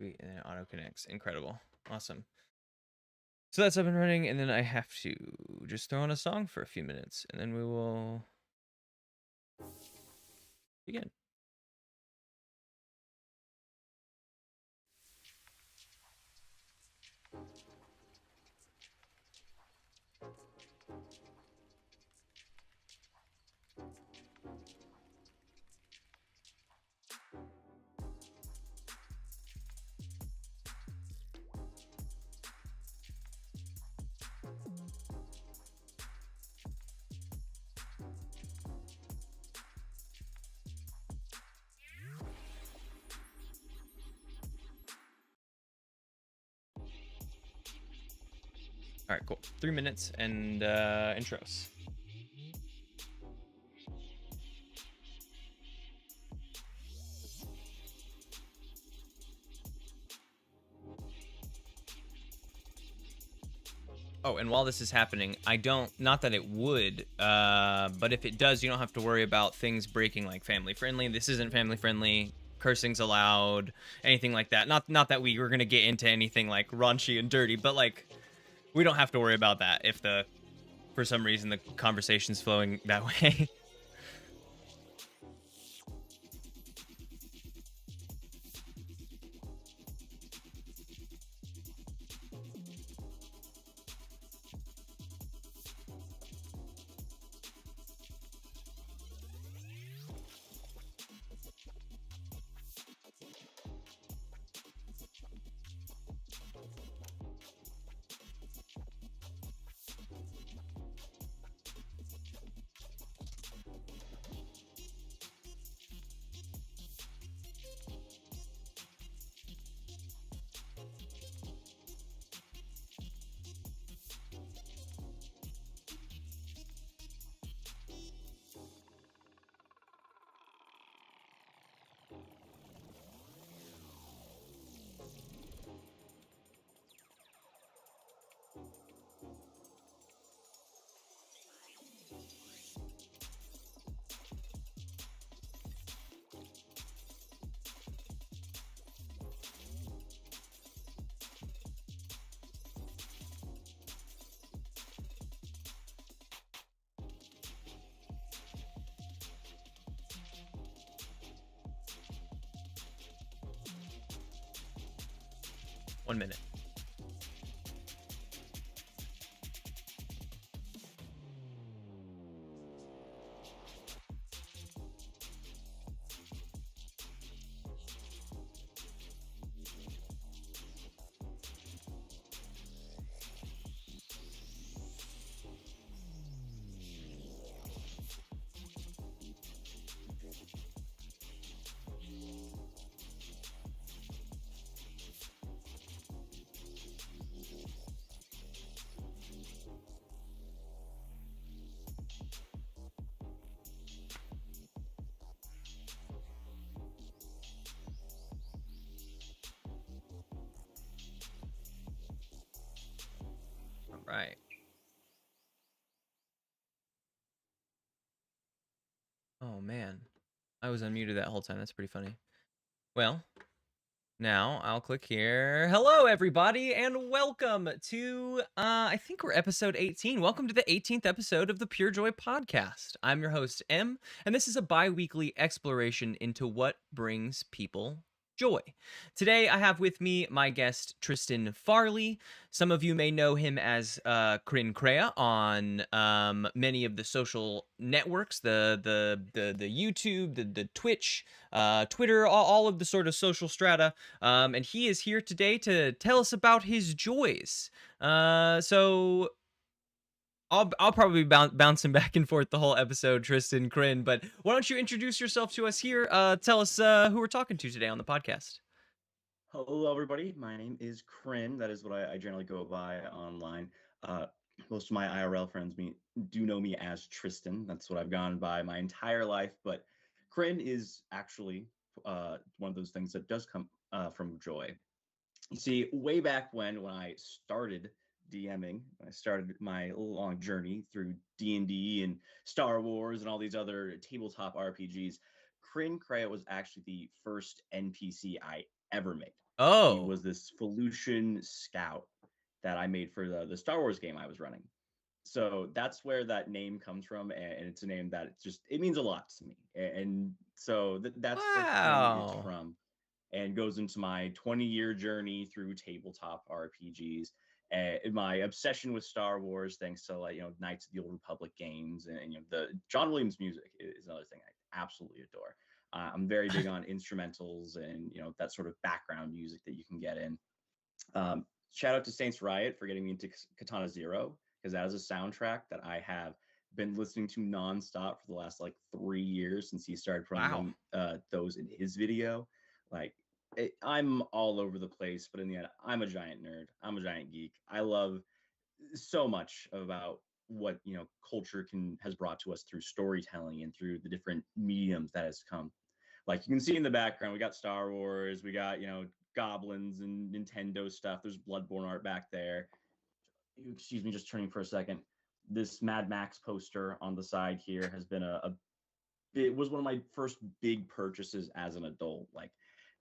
Sweet, and then it auto connects. Incredible. Awesome. So that's up and running, and then I have to just throw on a song for a few minutes, and then we will begin. All right, cool. 3 minutes and intros. Oh, and while this is happening, not that it would, but if it does, you don't have to worry about things breaking like family friendly. This isn't family friendly. Cursing's allowed, anything like that. Not that we were gonna get into anything like raunchy and dirty, but like we don't have to worry about that if for some reason the conversation's flowing that way. One minute. All right. Oh man, I was unmuted that whole time. That's pretty funny. Well, now I'll click here. Hello, everybody, and welcome to, I think we're episode 18. Welcome to the 18th episode of the PureJoy Podcast. I'm your host, M, and this is a bi-weekly exploration into what brings people joy. Today, I have with me my guest, Tristen Farley. Some of you may know him as KrinKrea on many of the social networks, the YouTube, the Twitch, Twitter, all of the sort of social strata. And he is here today to tell us about his joys. So I'll probably be bouncing back and forth the whole episode, Tristen, Krin. But why don't you introduce yourself to us here? Tell us who we're talking to today on the podcast. Hello, everybody. My name is Krin. That is what I generally go by online. Most of my IRL friends do know me as Tristen. That's what I've gone by my entire life. But Krin is actually one of those things that does come from joy. You see, way back when I started DMing, I started my long journey through D&D and Star Wars and all these other tabletop RPGs. KrinKrea was actually the first NPC I ever made. He Oh, was this Felucian scout that I made for the Star Wars game I was running. So that's where that name comes from, and it's a name that it means a lot to me, and so that's where Krin is wow. from, and goes into my 20-year journey through tabletop RPGs. And my obsession with Star Wars, thanks to Knights of the Old Republic games, and the John Williams music is another thing I absolutely adore. I'm very big on instrumentals and that sort of background music that you can get in. Shout out to Saints Riot for getting me into Katana Zero, because that is a soundtrack that I have been listening to nonstop for the last like 3 years since he started putting Wow. them those in his video. Like I'm all over the place, but in the end, I'm a giant nerd. I'm a giant geek. I love so much about what culture can has brought to us through storytelling and through the different mediums that has come. Like you can see in the background, we got Star Wars, we got goblins and Nintendo stuff. There's Bloodborne art back there. Excuse me, just turning for a second. This Mad Max poster on the side here has been it was one of my first big purchases as an adult. Like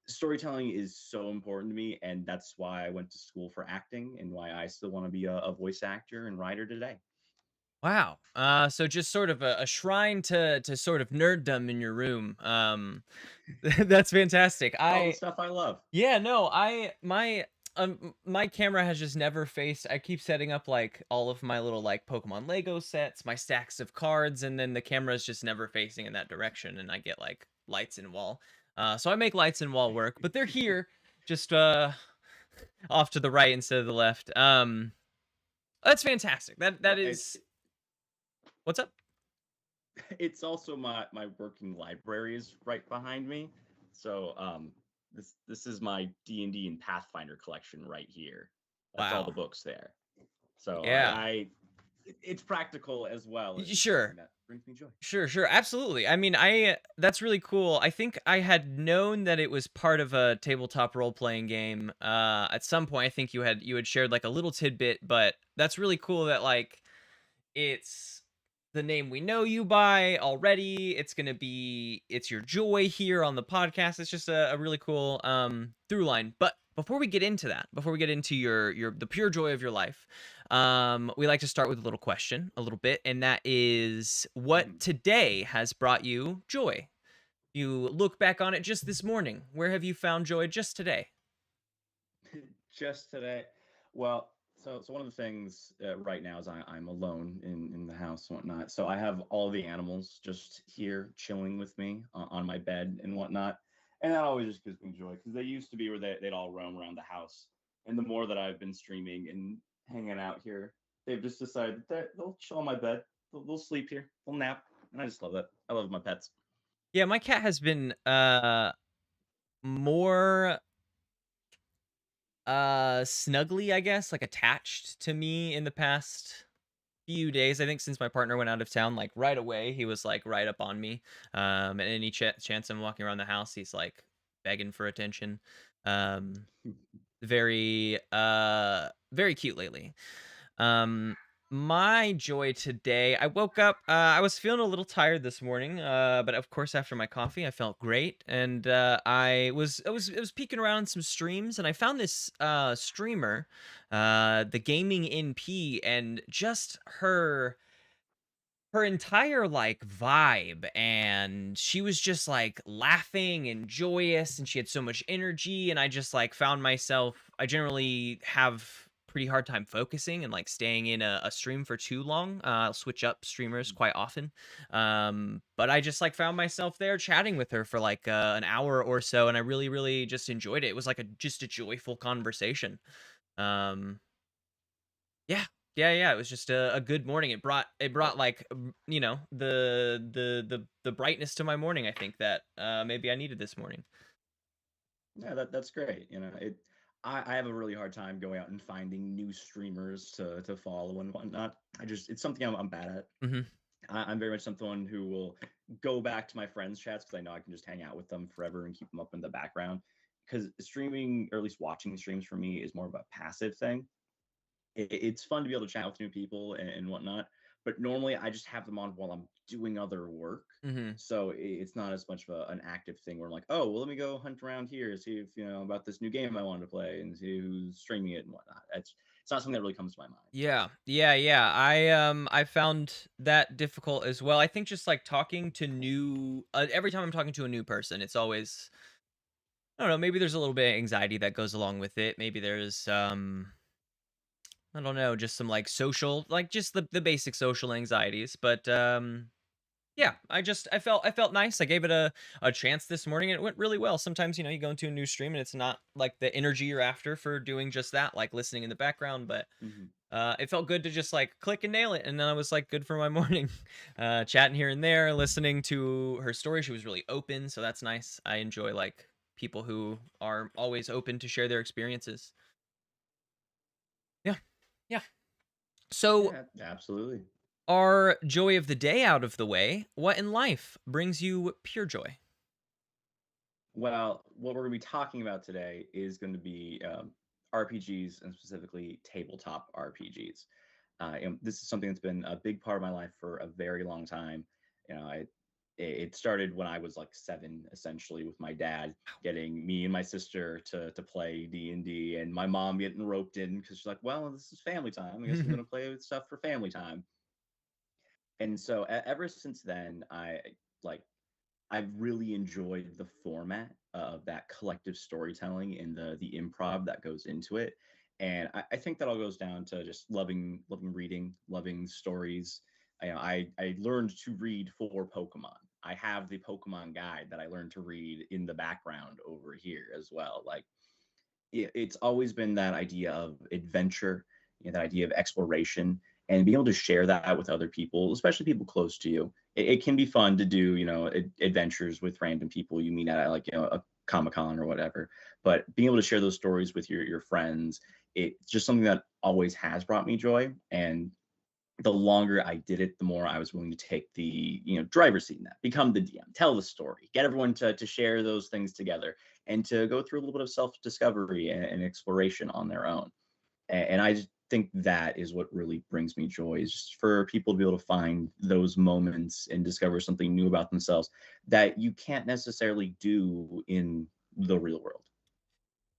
storytelling is so important to me, and that's why I went to school for acting and why I still want to be a voice actor and writer today. Wow. So just sort of a shrine to sort of nerddom in your room. That's fantastic. All the stuff I love. Yeah, no, my camera has just never faced. I keep setting up like all of my little like Pokemon Lego sets, my stacks of cards, and then the camera is just never facing in that direction, and I get like lights and wall. So I make lights and wall work, but they're here, just off to the right instead of the left. That's fantastic. That Well, is what's up? it's also my working library is right behind me. So this is my D&D and Pathfinder collection right here. That's all the Wow. books there. So Yeah. it's practical as well as just something Sure. that brings me joy. Sure, absolutely. I mean, I that's really cool. I think I had known that it was part of a tabletop role-playing game. At some point, I think you had shared like a little tidbit, but that's really cool that like it's the name we know you by already. It's your joy here on the podcast. It's just a really cool through line. But before we get into that, before we get into your the pure joy of your life, we like to start with a little question, a little bit, and that is what today has brought you joy. You look back on it just this morning. Where have you found joy just today? Just today. Well, so one of the things right now is I'm alone in the house and whatnot. So I have all the animals just here chilling with me on my bed and whatnot, and that always just gives me joy because they used to be where they'd all roam around the house. And the more that I've been streaming and hanging out here, they've just decided that they'll chill on my bed, they'll sleep here, they'll nap, and I just love that. I love my pets. Yeah, my cat has been more snuggly, I guess, like attached to me in the past few days. I think since my partner went out of town, like right away he was like right up on me. And any chance I'm walking around the house, he's like begging for attention. um very cute lately. um my joy today, I woke up, I was feeling a little tired this morning, but of course after my coffee I felt great, and I was peeking around some streams, and I found this streamer, the gaming NP, and just her entire like vibe, and she was just like laughing and joyous, and she had so much energy, and I just like found myself, I generally have pretty hard time focusing and like staying in a stream for too long. I'll switch up streamers quite often. But I just like found myself there chatting with her for like an hour or so, and I really just enjoyed it. It was like just a joyful conversation. um yeah. Yeah, it was just a good morning. It brought like, the brightness to my morning, I think, that maybe I needed this morning. Yeah, that's great. I have a really hard time going out and finding new streamers to follow and whatnot. It's something I'm bad at. Mhm. I'm very much someone who will go back to my friends' chats because I know I can just hang out with them forever and keep them up in the background. Because streaming, or at least watching streams for me, is more of a passive thing. It's fun to be able to chat with new people and whatnot, but normally I just have them on while I'm doing other work. Mm-hmm. So it's not as much of an active thing where I'm like, oh, well, let me go hunt around here, see if about this new game I wanted to play, and see who's streaming it and whatnot. It's not something that really comes to my mind. Yeah, yeah, yeah. I found that difficult as well. I think just like talking to new every time I'm talking to a new person, it's always, I don't know, maybe there's a little bit of anxiety that goes along with it. Maybe there's I don't know, just some like social, like just the basic social anxieties, but yeah, I felt nice. I gave it a chance this morning and it went really well. Sometimes, you go into a new stream and it's not like the energy you're after for doing just that, like listening in the background, but Hmm. it felt good to just like click and nail it, and then I was like good for my morning. Chatting here and there, listening to her story. She was really open, so that's nice. I enjoy like people who are always open to share their experiences. Yeah, yeah. So, Yeah, absolutely. our joy of the day out of the way, what in life brings you pure joy? Well, what we're going to be talking about today is going to be RPGs and specifically tabletop RPGs. This is something that's been a big part of my life for a very long time. It started when I was like 7, essentially, with my dad getting me and my sister to play D&D, and my mom getting roped in because she's like, "Well, this is family time. I guess I'm going to play with stuff for family time." And so ever since then, like I've really enjoyed the format of that collective storytelling and the improv that goes into it. And I think that all goes down to just loving reading, loving stories. I learned to read for Pokemon. I have the Pokemon guide that I learned to read in the background over here as well. Like it's always been that idea of adventure, that idea of exploration, and being able to share that with other people, especially people close to you. It can be fun to do, adventures with random people you meet at like a Comic Con or whatever. But being able to share those stories with your friends, it's just something that always has brought me joy. And the longer I did it, the more I was willing to take the driver's seat in that, become the DM, tell the story, get everyone to share those things together, and to go through a little bit of self discovery and exploration on their own. And I just think that is what really brings me joy, is just for people to be able to find those moments and discover something new about themselves that you can't necessarily do in the real world.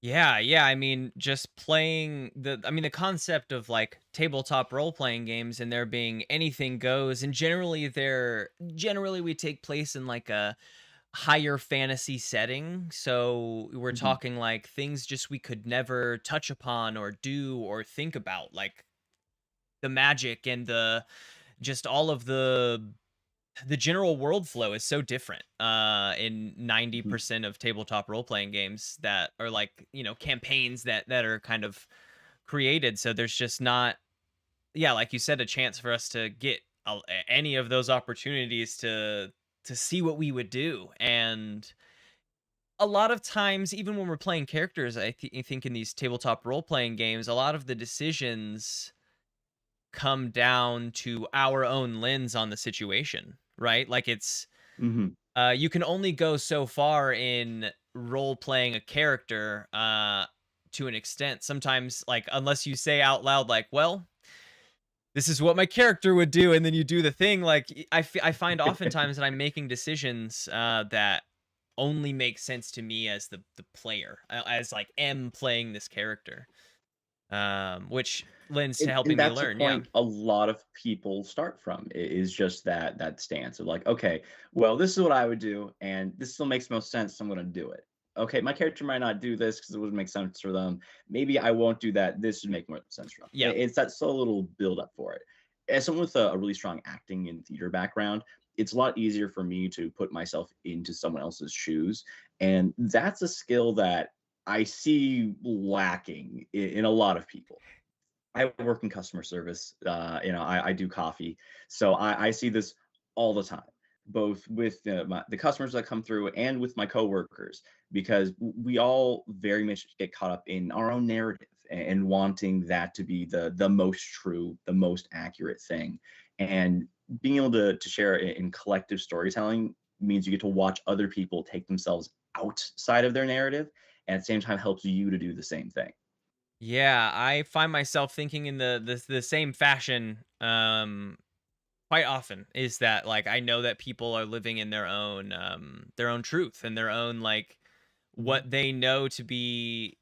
Yeah, yeah. I mean, just playing the concept of like tabletop role playing games and there being anything goes, and generally we take place in like a higher fantasy setting. So we're Hmm. talking like things just we could never touch upon or do or think about, like the magic and the just all of the general world flow is so different in Hmm. 90% of tabletop role playing games that are like, campaigns that are kind of created. So there's just not, yeah, like you said, a chance for us to get any of those opportunities to see what we would do. And a lot of times, even when we're playing characters, I think in these tabletop role playing games, a lot of the decisions come down to our own lens on the situation, right? Like it's Hmm. you can only go so far in role playing a character to an extent. Sometimes, like, unless you say out loud like, well, this is what my character would do, and then you do the thing, like I find oftentimes that I'm making decisions that only make sense to me as the player, as like am playing this character, which lends to And helping me that's a learn. Yeah. point a lot of people start from, is just that stance of like, okay, well, this is what I would do, and this still makes most sense, so I'm going to do it. Okay, my character might not do this because it wouldn't make sense for them. Maybe I won't do that. This would make more sense for them. Yeah. It's that slow little build up for it. As someone with a really strong acting and theater background, it's a lot easier for me to put myself into someone else's shoes, and that's a skill that I see lacking in a lot of people. I work in customer service. I do coffee, so I see this all the time, both with the customers that come through and with my coworkers, because we all very much get caught up in our own narrative and wanting that to be the most true, the most accurate thing, and being able to share it in collective storytelling means you get to watch other people take themselves outside of their narrative, and at the same time helps you to do the same thing. Yeah, I find myself thinking in the same fashion. quite often is that like I know that people are living in their own truth and their own like Mhm. what they know to be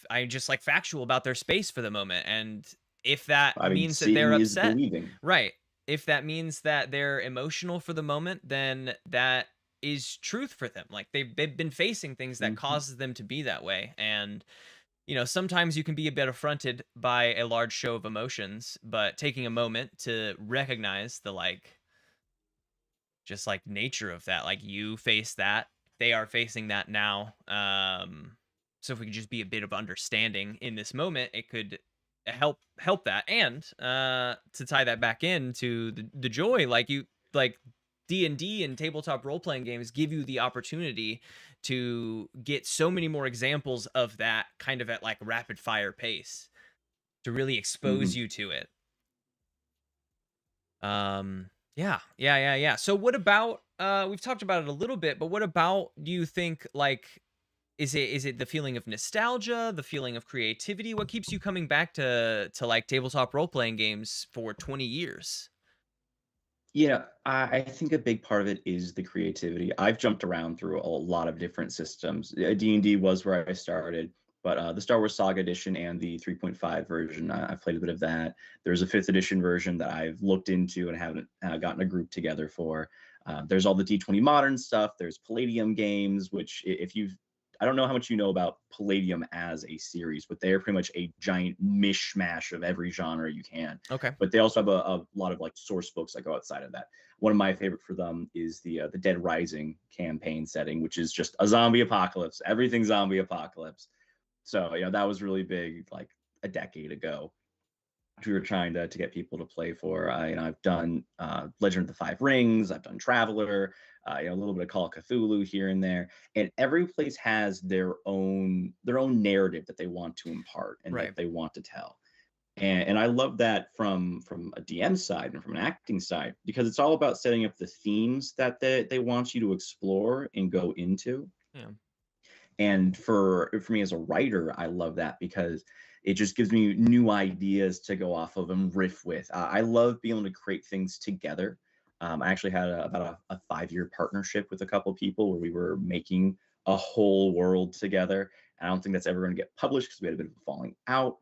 I just like factual about their space for the moment. And if that I mean, means that they're seeing is upset, believing. right? If that means that they're emotional for the moment, then that is truth for them. Like they've been facing things that Mhm. causes them to be that way. And sometimes you can be a bit affronted by a large show of emotions, but taking a moment to recognize the like just like nature of that, like you face that, they are facing that now. So if we could just be a bit of understanding in this moment, it could help that. And to tie that back into the joy, like you like D&D and tabletop role playing games give you the opportunity to get so many more examples of that kind of at like rapid fire pace to really expose Mhm. you to it. Yeah. So what about we've talked about it a little bit, but what about do you think like is it the feeling of nostalgia, the feeling of creativity? What keeps you coming back to like tabletop role playing games for 20 years? I think a big part of it is the creativity. I've jumped around through a lot of different systems. D&D was where I started, but the Star Wars Saga Edition and the 3.5 version, I've played a bit of that. There's a 5th edition version that I've looked into and haven't gotten a group together for. There's all the D20 modern stuff. There's Palladium games, which if you've I don't know how much you know about Palladium as a series, but they are pretty much a giant mishmash of every genre you can. Okay. But they also have a lot of like source books that go outside of that. One of my favorite for them is the Dead Rising campaign setting, which is just a zombie apocalypse. Everything zombie apocalypse. So that was really big, like a decade ago. We were trying to get people to play for. I've done Legend of the Five Rings. I've done Traveler. A little bit of Call of Cthulhu here and there. And every place has their own narrative that they want to impart and Right. that they want to tell. And I love that from a DM side and from an acting side because it's all about setting up the themes that they want you to explore and go into. Yeah. And for me as a writer, I love that because it just gives me new ideas to go off of and riff with. I love being able to create things together. I actually had about a 5-year partnership with a couple people where we were making a whole world together. I don't think that's ever going to get published because we had a bit of a falling out,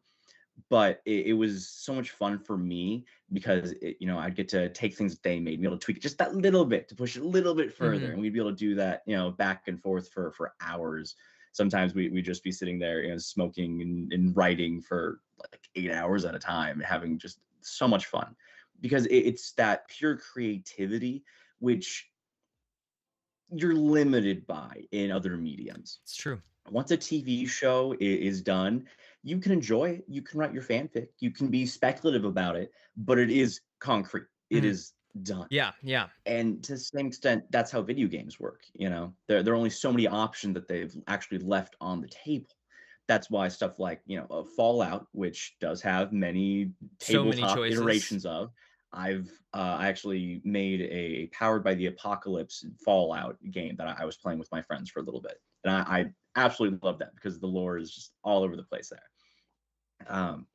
but it was so much fun for me because I'd get to take things that they made, be able to tweak it just that little bit to push it a little bit further, Mhm. and we'd be able to do that, back and forth for hours. Sometimes we'd just be sitting there, smoking and writing for like 8 hours at a time, having just so much fun because it's that pure creativity which you're limited by in other mediums. It's true. Once a TV show is done, you can enjoy it. You can write your fanfic. You can be speculative about it, but it is concrete. It Mhm. is done. Yeah. And to the same extent, that's how video games work. There are only so many options that they've actually left on the table. That's why stuff like Fallout, which does have many So many tabletop choices. iterations of. I actually made a powered by the apocalypse Fallout game that I was playing with my friends for a little bit, and I absolutely love that because the lore is just all over the place there. Um,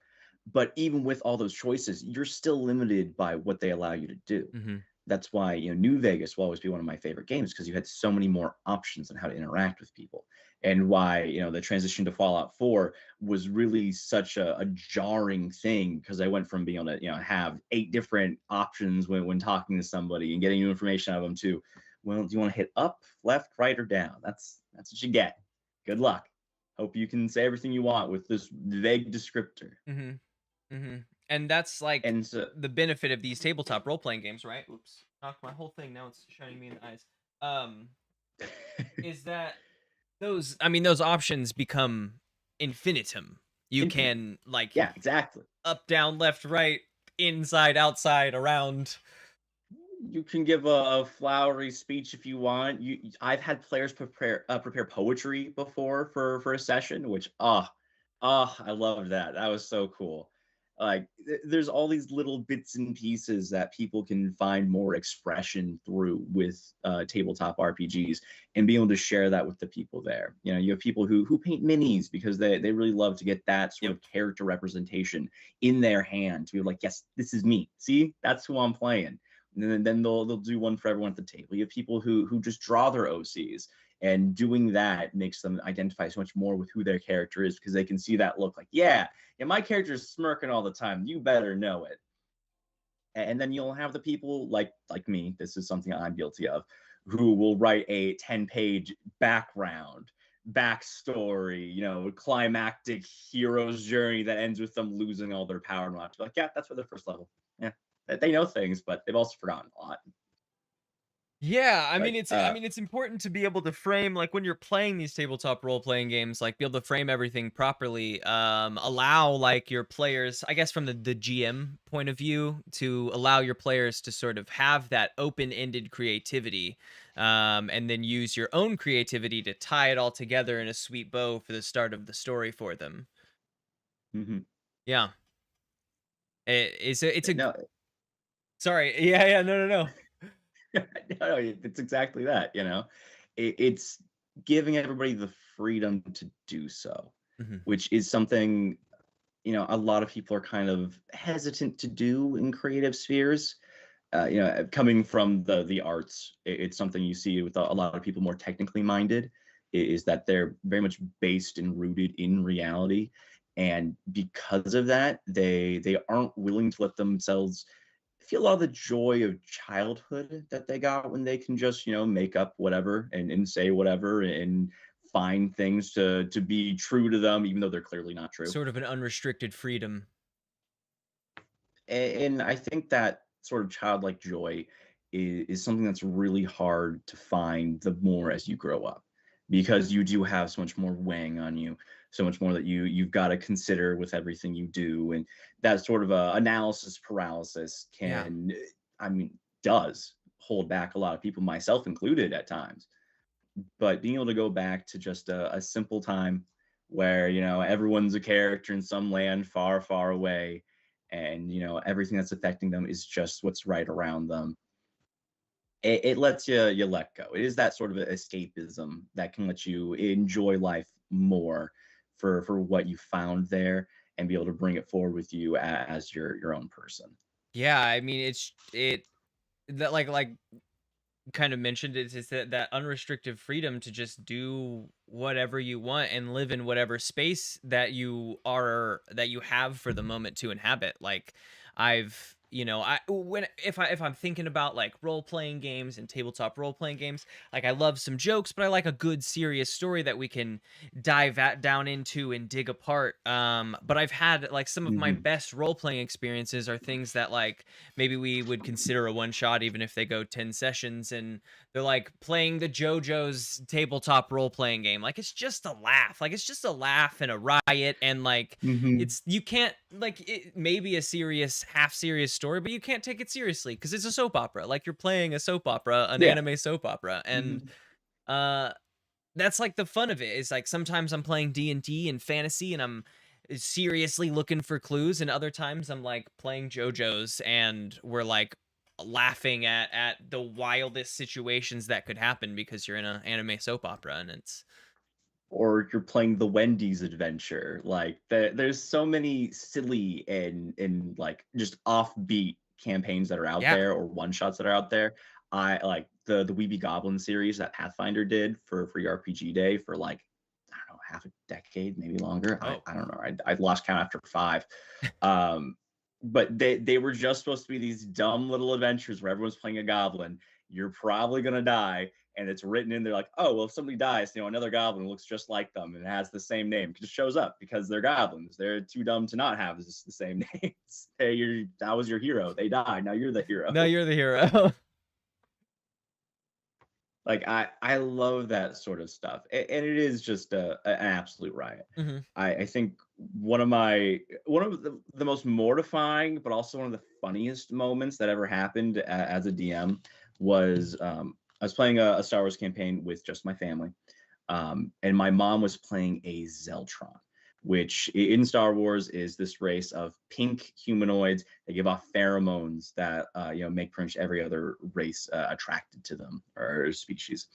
but even with all those choices, you're still limited by what they allow you to do. Mhm. That's why New Vegas will always be one of my favorite games because you had so many more options on how to interact with people, and why the transition to Fallout 4 was really such a jarring thing because I went from being able to have 8 different options when talking to somebody and getting new information out of them to, well, do you want to hit up, left, right, or down? That's what you get. Good luck. Hope you can say everything you want with this vague descriptor. Mhm. Mhm. And that's like And so, the benefit of these tabletop role playing games, right? Oops. Knocked my whole thing. Now it's shining me in the eyes. Um is that those options become infinitum. You infinite. can like Yeah, exactly. up, down, left, right, inside, outside, around. You can give a flowery speech if you want. I've had players prepare poetry before for a session, which I loved that. That was so cool. Like there's all these little bits and pieces that people can find more expression through with tabletop RPGs and be able to share that with the people there. You have people who paint minis because they really love to get that sort Yep. of character representation in their hand to be like, yes, this is me. See, that's who I'm playing. And then they'll do one for everyone at the table. You have people who just draw their OCs, and doing that makes them identify so much more with who their character is, because they can see that look like, yeah, my character is smirking all the time. You better know it. And then you'll have the people like me, this is something I'm guilty of, who will write a 10-page background, backstory, climactic hero's journey that ends with them losing all their power and like, yeah, that's for the first level. Yeah, they know things, but they've also forgotten a lot. Yeah, I But mean it's important to be able to frame, like, when you're playing these tabletop role playing games, like, be able to frame everything properly, allow, like, your players, I guess from the GM point of view, to allow your players to sort of have that open-ended creativity, and then use your own creativity to tie it all together in a sweet bow for the start of the story for them. mhm. Yeah. It's a No, sorry. Yeah, no. no, it's exactly that. It's giving everybody the freedom to do so, Mhm. which is something a lot of people are kind of hesitant to do in creative spheres. Coming from the arts, it's something you see with a lot of people more technically minded, is that they're very much based and rooted in reality, and because of that, they aren't willing to let themselves feel a lot of the joy of childhood that they got when they can just make up whatever and say whatever and find things to be true to them, even though they're clearly not true. Sort of an unrestricted freedom. And I think that sort of childlike joy is something that's really hard to find the more as you grow up, because you do have so much more weighing on you, so much more that you've got to consider with everything you do, and that sort of analysis paralysis Yeah. can, I mean, does hold back a lot of people, myself included, at times. But being able to go back to just a simple time where everyone's a character in some land far, far away, and everything that's affecting them is just what's right around them. It lets you let go. It is that sort of escapism that can let you enjoy life more for what you found there, and be able to bring it forward with you as your own person. Yeah, I mean, that like kind of mentioned it, is that unrestricted freedom to just do whatever you want and live in whatever space that you have for the moment to inhabit. Like, I when if I'm thinking about, like, role playing games and tabletop role playing games, like, I love some jokes, but I like a good serious story that we can down into and dig apart. But I've had, like, some of my Hmm. best role playing experiences are things that, like, maybe we would consider a one shot even if they go 10 sessions, and they're like playing the JoJo's tabletop role playing game. Like, it's just a laugh. Like, it's just a laugh and a riot, and, like, Hmm. you can't, like, it may be a serious, half serious story, but you can't take it seriously because it's a soap opera. Like, you're playing a soap opera, an Yeah. anime soap opera. And Hmm. uh that's like the fun of it. Is like sometimes I'm playing D&D and fantasy and I'm seriously looking for clues, and other times I'm like playing JoJo's and we're like laughing at the wildest situations that could happen because you're in an anime soap opera, and it's Or you're playing the Wendy's adventure. Like, there's so many silly and like just offbeat campaigns that are out yeah. there, or one shots that are out there. I like the Weeby Goblin series that Pathfinder did for Free RPG Day for, like, I don't know, half a decade, maybe longer. I, Oh, I don't know. I lost count after five. Um, but they were just supposed to be these dumb little adventures where everyone's playing a goblin. You're probably gonna die, and it's written in there like, oh, well, if somebody dies, another goblin looks just like them and has the same name. It just shows up because they're goblins. They're too dumb to not have the same names. Hey, that was your hero. They died. Now you're the hero. no, you're the hero. Like, I love that sort of stuff, and it is just an absolute riot. Hmm. I think one of the most mortifying, but also one of the funniest moments that ever happened as a DM was, I was playing a Star Wars campaign with just my family, and my mom was playing a Zeltron, which in Star Wars is this race of pink humanoids. They give off pheromones that make pretty much every other race attracted to them, or species.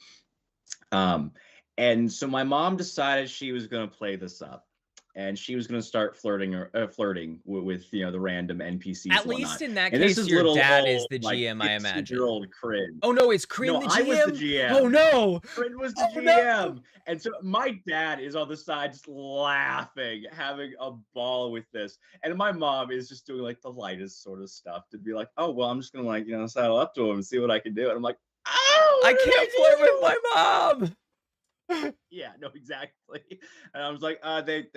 Um, and so my mom decided she was going to play this up. and she was going to start flirting with the random NPCs At and least whatnot. in that And this case, is your little dad is old the like GM, I imagine. 15-year-old Krin. Oh no, is Krin No, the I was the GM? Oh GM. no! Krin was the Oh no! GM. And so my dad is on the side just laughing, having a ball with this. And my mom is just doing like the lightest sort of stuff to be like, oh, well, I'm just going to like, saddle up to him and see what I can do. And I'm like, oh, I what did can't flirt with I my mom! do? Yeah, no, exactly. And I was like, they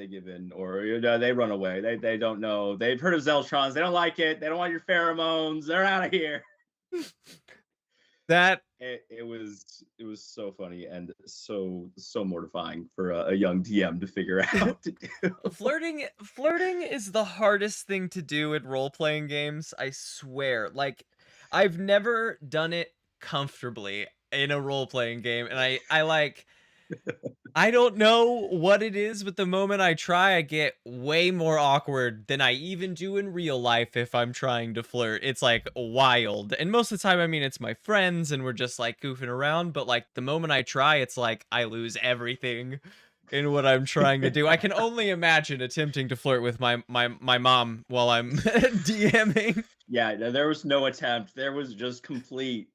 give in, or they run away. They don't know. They've heard of Zeltrons. They don't like it. They don't want your pheromones. They're out of here. That It was so funny and so mortifying for a young DM to figure out to do. flirting is the hardest thing to do in role-playing games, I swear. Like, I've never done it comfortably in a role-playing game, and I like I don't know what it is, but the moment I try, I get way more awkward than I even do in real life if I'm trying to flirt. It's like wild. And most of the time, I mean, it's my friends and we're just like goofing around, but like the moment I try, it's like I lose everything in what I'm trying to do. I can only imagine attempting to flirt with my mom while I'm DMing. Yeah, there was no attempt. There was just complete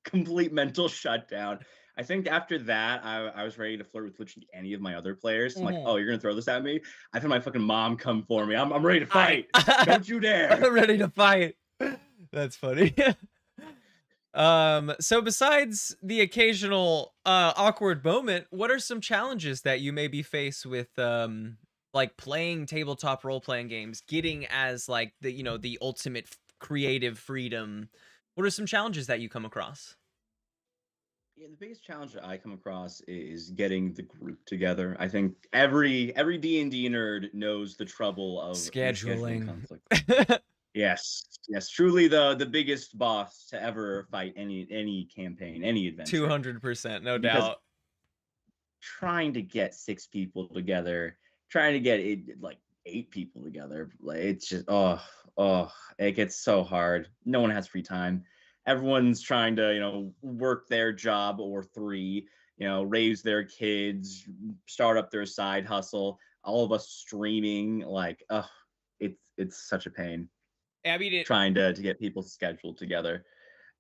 mental shutdown. I think after that, I was ready to flirt with literally any of my other players. I'm like, Mhm. oh, you're gonna throw this at me? I've had my fucking mom come for me. I'm ready to I fight. Don't you dare. I'm ready to fight. That's funny. So besides the occasional awkward moment, what are some challenges that you maybe face with like playing tabletop role-playing games, getting as like the the ultimate creative freedom? What are some challenges that you come across? Yeah, the biggest challenge that I come across is getting the group together. I think every D&D nerd knows the trouble of scheduling Scheduling. conflict. Yes, yes, truly the biggest boss to ever fight any campaign, any adventure. 200%, no Because doubt. trying to get 6 people together, trying to get like 8 people together, like it's just it gets so hard. No one has free time. Everyone's trying to work their job or three, raise their kids, start up their side hustle. All of us streaming, like it's such a pain I mean, trying to get people scheduled together.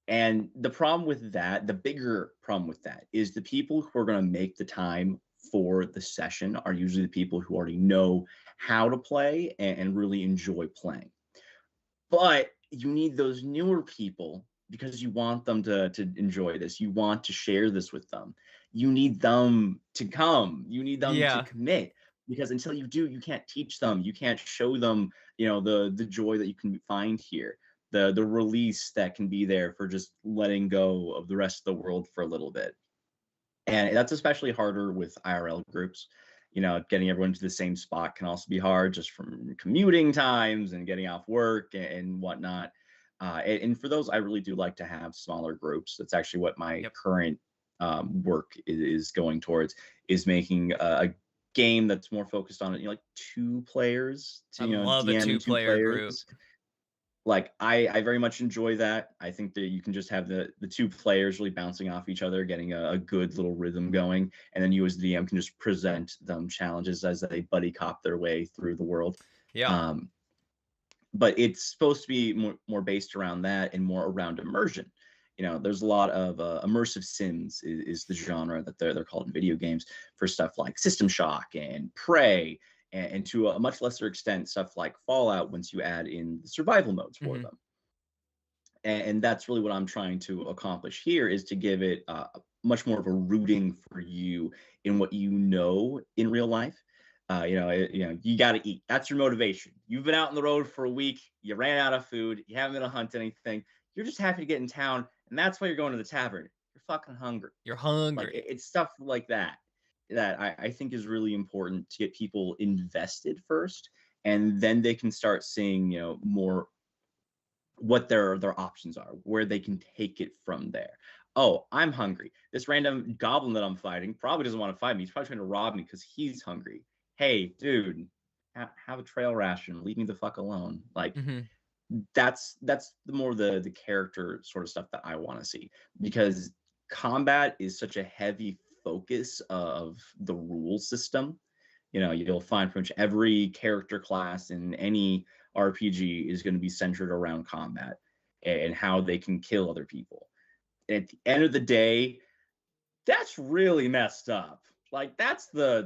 And the problem with that, the bigger problem with that, is the people who are going to make the time for the session are usually the people who already know how to play and really enjoy playing. But you need those newer people because you want them to enjoy this. You want to share this with them. You need them to come. You need them to yeah. commit, because until you do, you can't teach them. You can't show them, the joy that you can find here, the release that can be there for just letting go of the rest of the world for a little bit. And that's especially harder with IRL groups. Getting everyone to the same spot can also be hard, just from commuting times and getting off work and whatnot. And for those, I really do like to have smaller groups. That's actually what my Yep. current work is going towards, is making a game that's more focused on like 2 players to I love a DM two two-player group. players. Like I very much enjoy that. I think that you can just have the 2 players really bouncing off each other, getting a good little rhythm going, and then you as the DM can just present them challenges as they buddy cop their way through the world. Yeah. Um, but it's supposed to be more based around that and more around immersion. There's a lot of immersive sims is the genre that they're called in video games, for stuff like System Shock and Prey, and to a much lesser extent stuff like Fallout, once you add in the survival modes for Mhm. them. And that's really what I'm trying to accomplish here, is to give it much more of a rooting for you in what you know in real life. You got to eat. That's your motivation. You've been out on the road for a week. You ran out of food. You haven't been to hunt anything. You're just happy to get in town, and that's why you're going to the tavern. You're fucking hungry. You're Like hungry. it's stuff like that that I think is really important to get people invested first, and then they can start seeing more what their options are, where they can take it from there. Oh, I'm hungry. This random goblin that I'm fighting probably doesn't want to fight me. He's probably trying to rob me because he's hungry. Hey, dude, have a trail ration. Leave me the fuck alone. Like Mhm. that's the more the character sort of stuff that I want to see, because combat is such a heavy focus of the rule system You'll find pretty much every character class in any RPG is going to be centered around combat and how they can kill other people. And at the end of the day, that's really messed up. Like that's the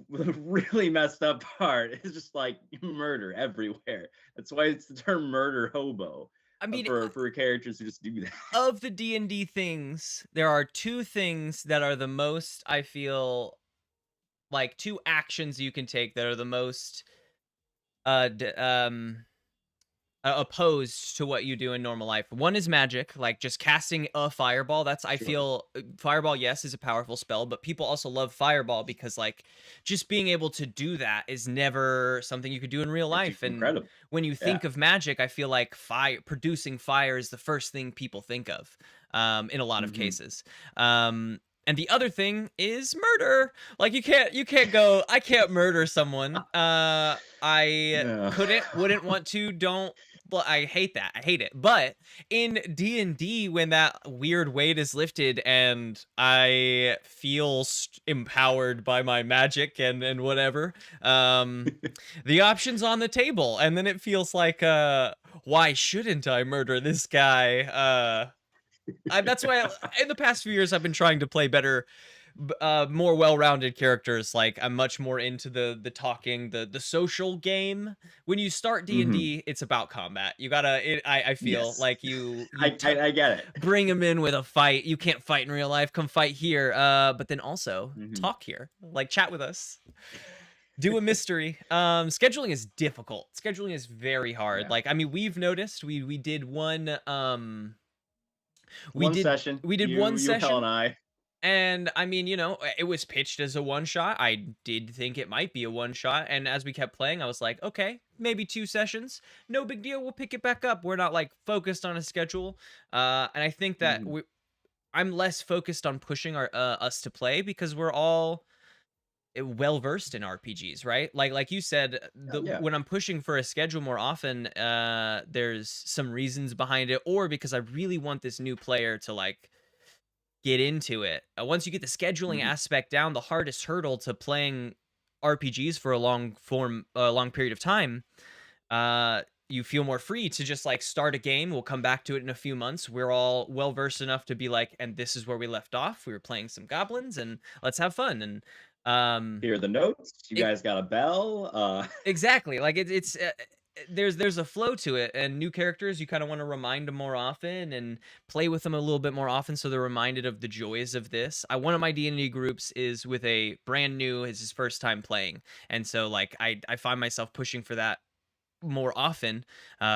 really messed up part. It's just like murder everywhere. That's why it's the term murder hobo I mean, for characters who just do that. of the D&D things, there are two things that are the most, I feel, like, two actions you can take that are the most, uh, d opposed to what you do in normal life. One is magic, like just casting a fireball. That's I Sure. feel fireball, yes, is a powerful spell, but people also love fireball because like just being able to do that is never something you could do in real It's life. And incredible. when you Yeah. think of magic, I feel like fire producing fire is the first thing people think of in a lot of Hmm. cases. And the other thing is murder. Like you can't go, I can't murder someone. I No. wouldn't want to, don't. Well, I hate that. I hate it. But in D&D, when that weird weight is lifted and I feel empowered by my magic and whatever, the option's on the table, and then it feels like, why shouldn't I murder this guy? That's why in the past few years I've been trying to play better, more well-rounded characters. Like I'm much more into the talking, the social game. When you start Hmm. D&D, it's about combat. You gotta. I feel Yes. like you I get it. bring them in with a fight. You can't fight in real life. Come fight here. But then also Hmm. talk here. Like chat with us. Do a mystery. Scheduling is difficult. Scheduling is very hard. Yeah. Like I mean, we've noticed we did one. We One did session, we did one you, Hell, and session, I. and I mean, it was pitched as a one shot. I did think it might be a one shot, and as we kept playing, I was like, okay, maybe two sessions, no big deal. We'll pick it back up. We're not like focused on a schedule, and I think that Mhm. I'm less focused on pushing our us to play because we're all well versed in RPGs, right? Like you said, Oh, the yeah. when I'm pushing for a schedule more often, there's some reasons behind it, or because I really want this new player to like get into it. Once you get the scheduling Mhm. aspect down, the hardest hurdle to playing RPGs for a long period of time, you feel more free to just like start a game. We'll come back to it in a few months. We're all well versed enough to be like, and this is where we left off. We were playing some goblins, and let's have fun. And Here are the notes. You it, guys got a bell. exactly, like there's a flow to it, and new characters you kind of want to remind them more often and play with them a little bit more often so they're reminded of the joys of this. One of my D&D groups is with a brand new, it's his first time playing, and so like I find myself pushing for that more often,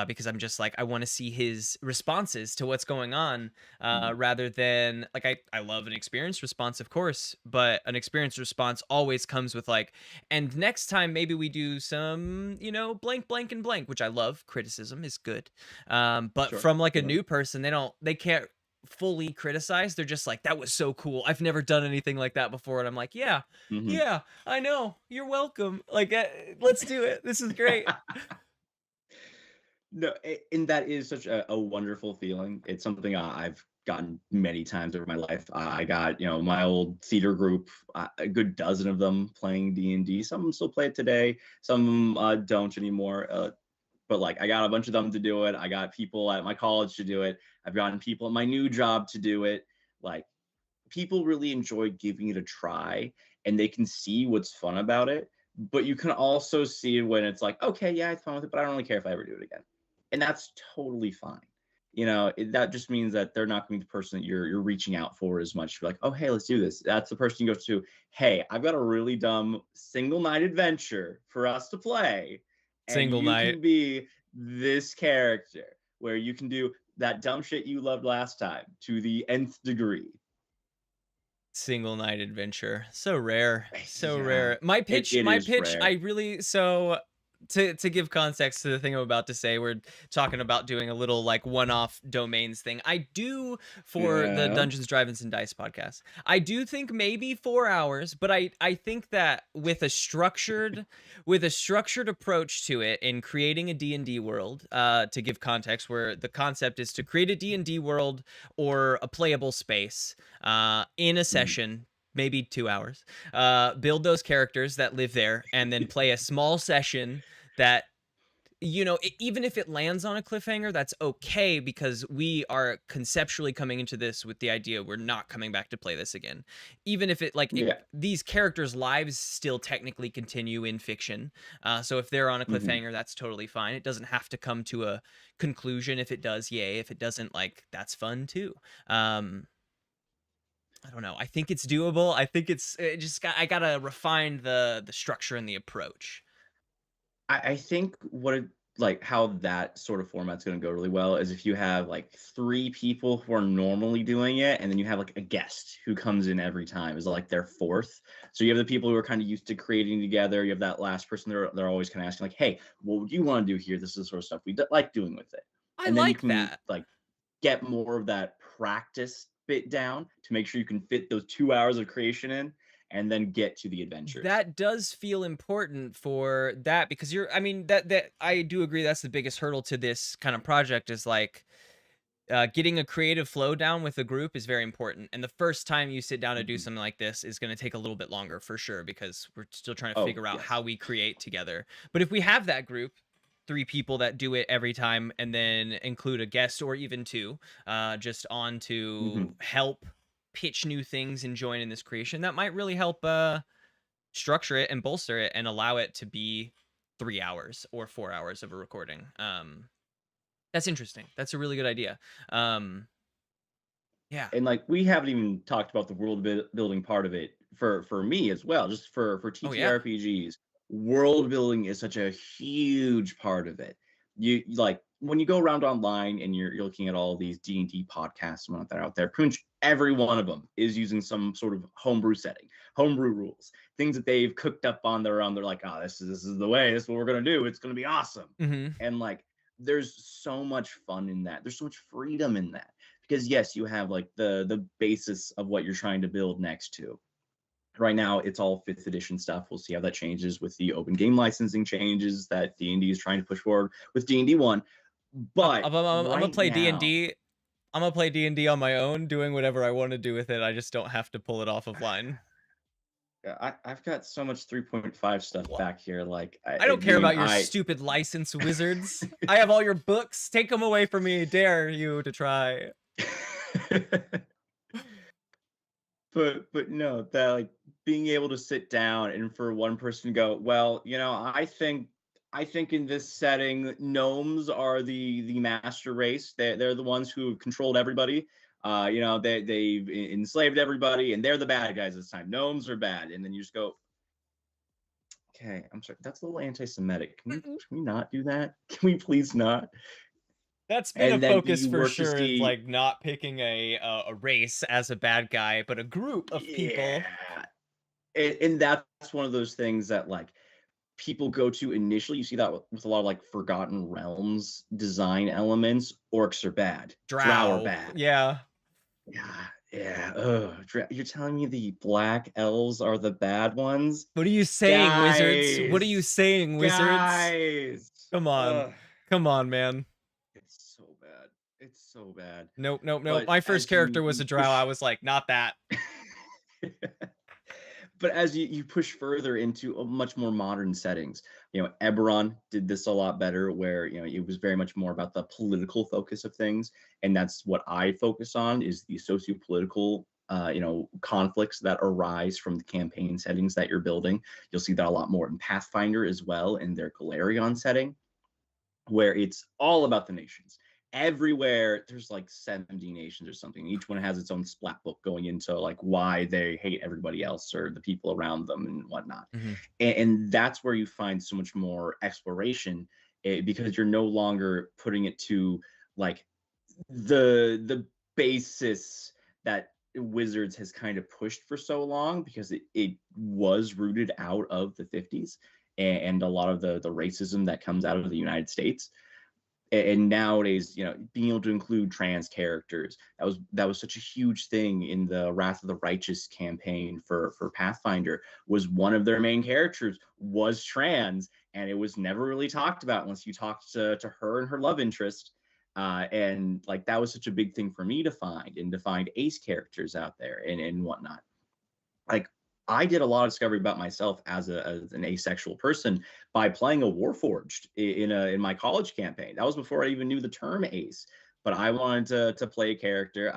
because I'm just like I want to see his responses to what's going on, Mhm. rather than like I love an experienced response, of course, but an experienced response always comes with like, and next time maybe we do some blank blank and blank, which I love. Criticism is good, but Sure. from like a Sure. new person, they can't fully criticize. They're just like, that was so cool, I've never done anything like that before, and I'm like, yeah, Mhm. yeah, I know, you're welcome, like, let's do it, this is great. No, and that is such a wonderful feeling. It's something I've gotten many times over my life. I got, my old theater group, a good dozen of them playing D&D. Some of them still play it today. Some don't anymore. But like, I got a bunch of them to do it. I got people at my college to do it. I've gotten people at my new job to do it. Like, people really enjoy giving it a try, and they can see what's fun about it. But you can also see when it's like, okay, yeah, I had fun with it, but I don't really care if I ever do it again, and that's totally fine. That just means that they're not going to be the person that you're reaching out for as much. You're like, oh, hey, let's do this. That's the person you go to. Hey, I've got a really dumb single night adventure for us to play, and Single you night. can be this character where you can do that dumb shit you loved last time to the nth degree. Single night adventure. So rare. So Yeah, rare. My it, pitch, it my is pitch, I rare. really so to give context to the thing I'm about to say, we're talking about doing a little like one-off domains thing. I do for the Yeah. Dungeons, Drive-ins, and Dice podcast. I do think maybe 4 hours, but I think that with a structured approach to it in creating a D&D world, to give context, where the concept is to create a D&D world or a playable space in a Mhm. session. maybe 2 hours. Build those characters that live there, and then play a small session that, even if it lands on a cliffhanger, that's okay, because we are conceptually coming into this with the idea we're not coming back to play this again. Even if Yeah. these characters' lives still technically continue in fiction. So if they're on a Mhm. cliffhanger, that's totally fine. It doesn't have to come to a conclusion. If it does, yay. If it doesn't, that's fun too. I don't know. I think it's doable. I think I gotta refine the structure and the approach. I think how that sort of format's going to go really well is if you have like three people who are normally doing it, and then you have like a guest who comes in every time is like their fourth. So you have the people who are kind of used to creating together. You have that last person. They're always kind of asking like, "Hey, what would you want to do here? This is the sort of stuff we like doing with it." I And then you like can that. like get more of that practice bit down to make sure you can fit those 2 hours of creation in, and then get to the adventures. That does feel important for that, because I mean, that I do agree that's the biggest hurdle to this kind of project, is getting a creative flow down with a group is very important. And the first time you sit down to do Mhm. something like this is going to take a little bit longer for sure, because we're still trying to Oh, figure out how yes. we create together. But if we have that group, three people that do it every time, and then include a guest or even two, just on to Mhm. help pitch new things and join in this creation, that might really help structure it and bolster it and allow it to be 3 hours or 4 hours of a recording. That's interesting. That's a really good idea. Um, yeah. And like we haven't even talked about the building part of it for me as well. Just for Oh yeah. TTRPGs, world building is such a huge part of it. You like when you go around online and you're looking at all these D&D podcasts and whatnot that are out there, pretty much every one of them is using some sort of homebrew setting, homebrew rules, things that they've cooked up on their own. They're like, oh, this is the way. This is what we're gonna do. It's gonna be awesome. Hmm. And like, there's so much fun in that. There's so much freedom in that, because yes, you have like the basis of what you're trying to build next to. Right now it's all 5th edition stuff. We'll see how that changes with the open game licensing changes that D&D is trying to push forward with D&D 1. But I'm gonna right play D and now, D. I'm gonna play D&D on my own, doing whatever I want to do with it. I just don't have to pull it off of line. I've got so much 3.5 stuff What? back here. Like I I don't care mean, about your stupid license, wizards. I have all your books. Take them away from me. Dare you to try. but no, that like being able to sit down and for one person to go, well, I think in this setting, gnomes are the master race. They're the ones who have controlled everybody. They've enslaved everybody, and they're the bad guys this time. Gnomes are bad, and then you just go, okay, I'm sorry, that's a little anti-Semitic. Can we not do that? Can we please not? That's been a And then focus you for work to sure, is see, not picking a race as a bad guy, but a group of people. yeah, and that's one of those things that like people go to initially. You see that with a lot of like Forgotten Realms design elements. Orcs are bad. Drow are Drow. bad. Yeah. Yeah, yeah. Ugh. You're telling me the black elves are the bad ones? What are you saying, wizards? What are you Guys, saying, wizards? guys. Come on. Ugh. Come on, man. It's so bad. It's so bad. Nope, nope, nope. But My first as you character was you a drow. I push was like, not that. but as you push further into a much more modern settings, Eberron did this a lot better, where it was very much more about the political focus of things, and that's what I focus on, is the socio-political conflicts that arise from the campaign settings that you're building. You'll see that a lot more in Pathfinder as well, in their Galarion setting, where it's all about the nations. Everywhere there's like 70 nations or something. Each one has its own splat book going into like why they hate everybody else or the people around them and whatnot. Hmm. And that's where you find so much more exploration, because you're no longer putting it to like the basis that Wizards has kind of pushed for so long, because it was rooted out of the 50s and a lot of the racism that comes out of the United States. And nowadays, being able to include trans characters, that was such a huge thing in the Wrath of the Righteous campaign for Pathfinder. Was one of their main characters was trans, and it was never really talked about unless you talked to her and her love interest. And like that was such a big thing for me to find, and to find ace characters out there and whatnot. like I did a lot of discovery about myself as an asexual person by playing a Warforged in my college campaign. That was before I even knew the term ace. But I wanted to play a character.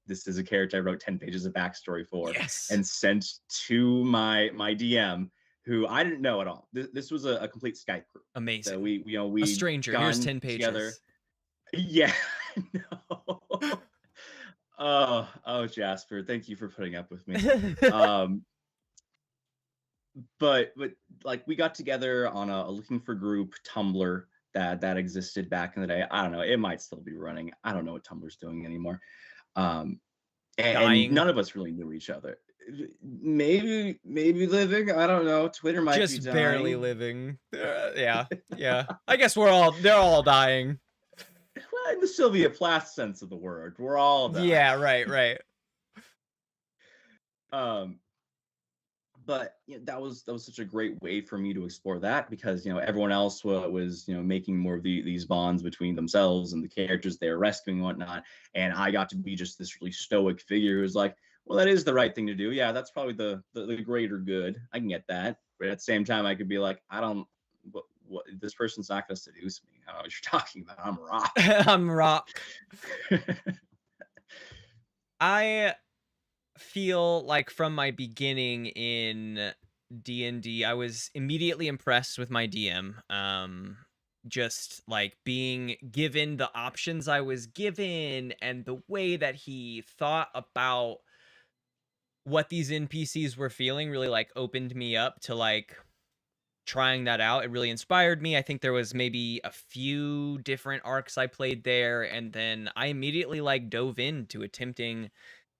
This is a character I wrote 10 pages of backstory for Yes. and sent to my DM, who I didn't know at all. This was a complete Skype group. So Amazing. A we stranger. Here's gone 10 together. pages. Yeah, no. Oh, Jasper, thank you for putting up with me. Um, but like we got together on a looking for group Tumblr that existed back in the day. I don't know, it might still be running. I don't know what Tumblr's doing anymore. Um, and Dying. none of us really knew each other. Maybe living. I don't know. Twitter might be Just barely dying. living. Yeah. I guess they're all dying. Well, in the Sylvia Plath sense of the word, we're all dying. Yeah, right. Um, but that was such a great way for me to explore that, because everyone else was making more of these bonds between themselves and the characters they were rescuing and whatnot, and I got to be just this really stoic figure who's like, well, that is the right thing to do. Yeah, that's probably the greater good. I can get that, but at the same time, I could be like, I don't. What this person's not going to seduce me. I don't know what you're talking about. I'm rock. I'm rock. I feel like from my beginning in D&D, I was immediately impressed with my DM. Just like being given the options I was given and the way that he thought about what these NPCs were feeling really like opened me up to like trying that out. It really inspired me. I think there was maybe a few different arcs I played there, and then I immediately like dove into attempting.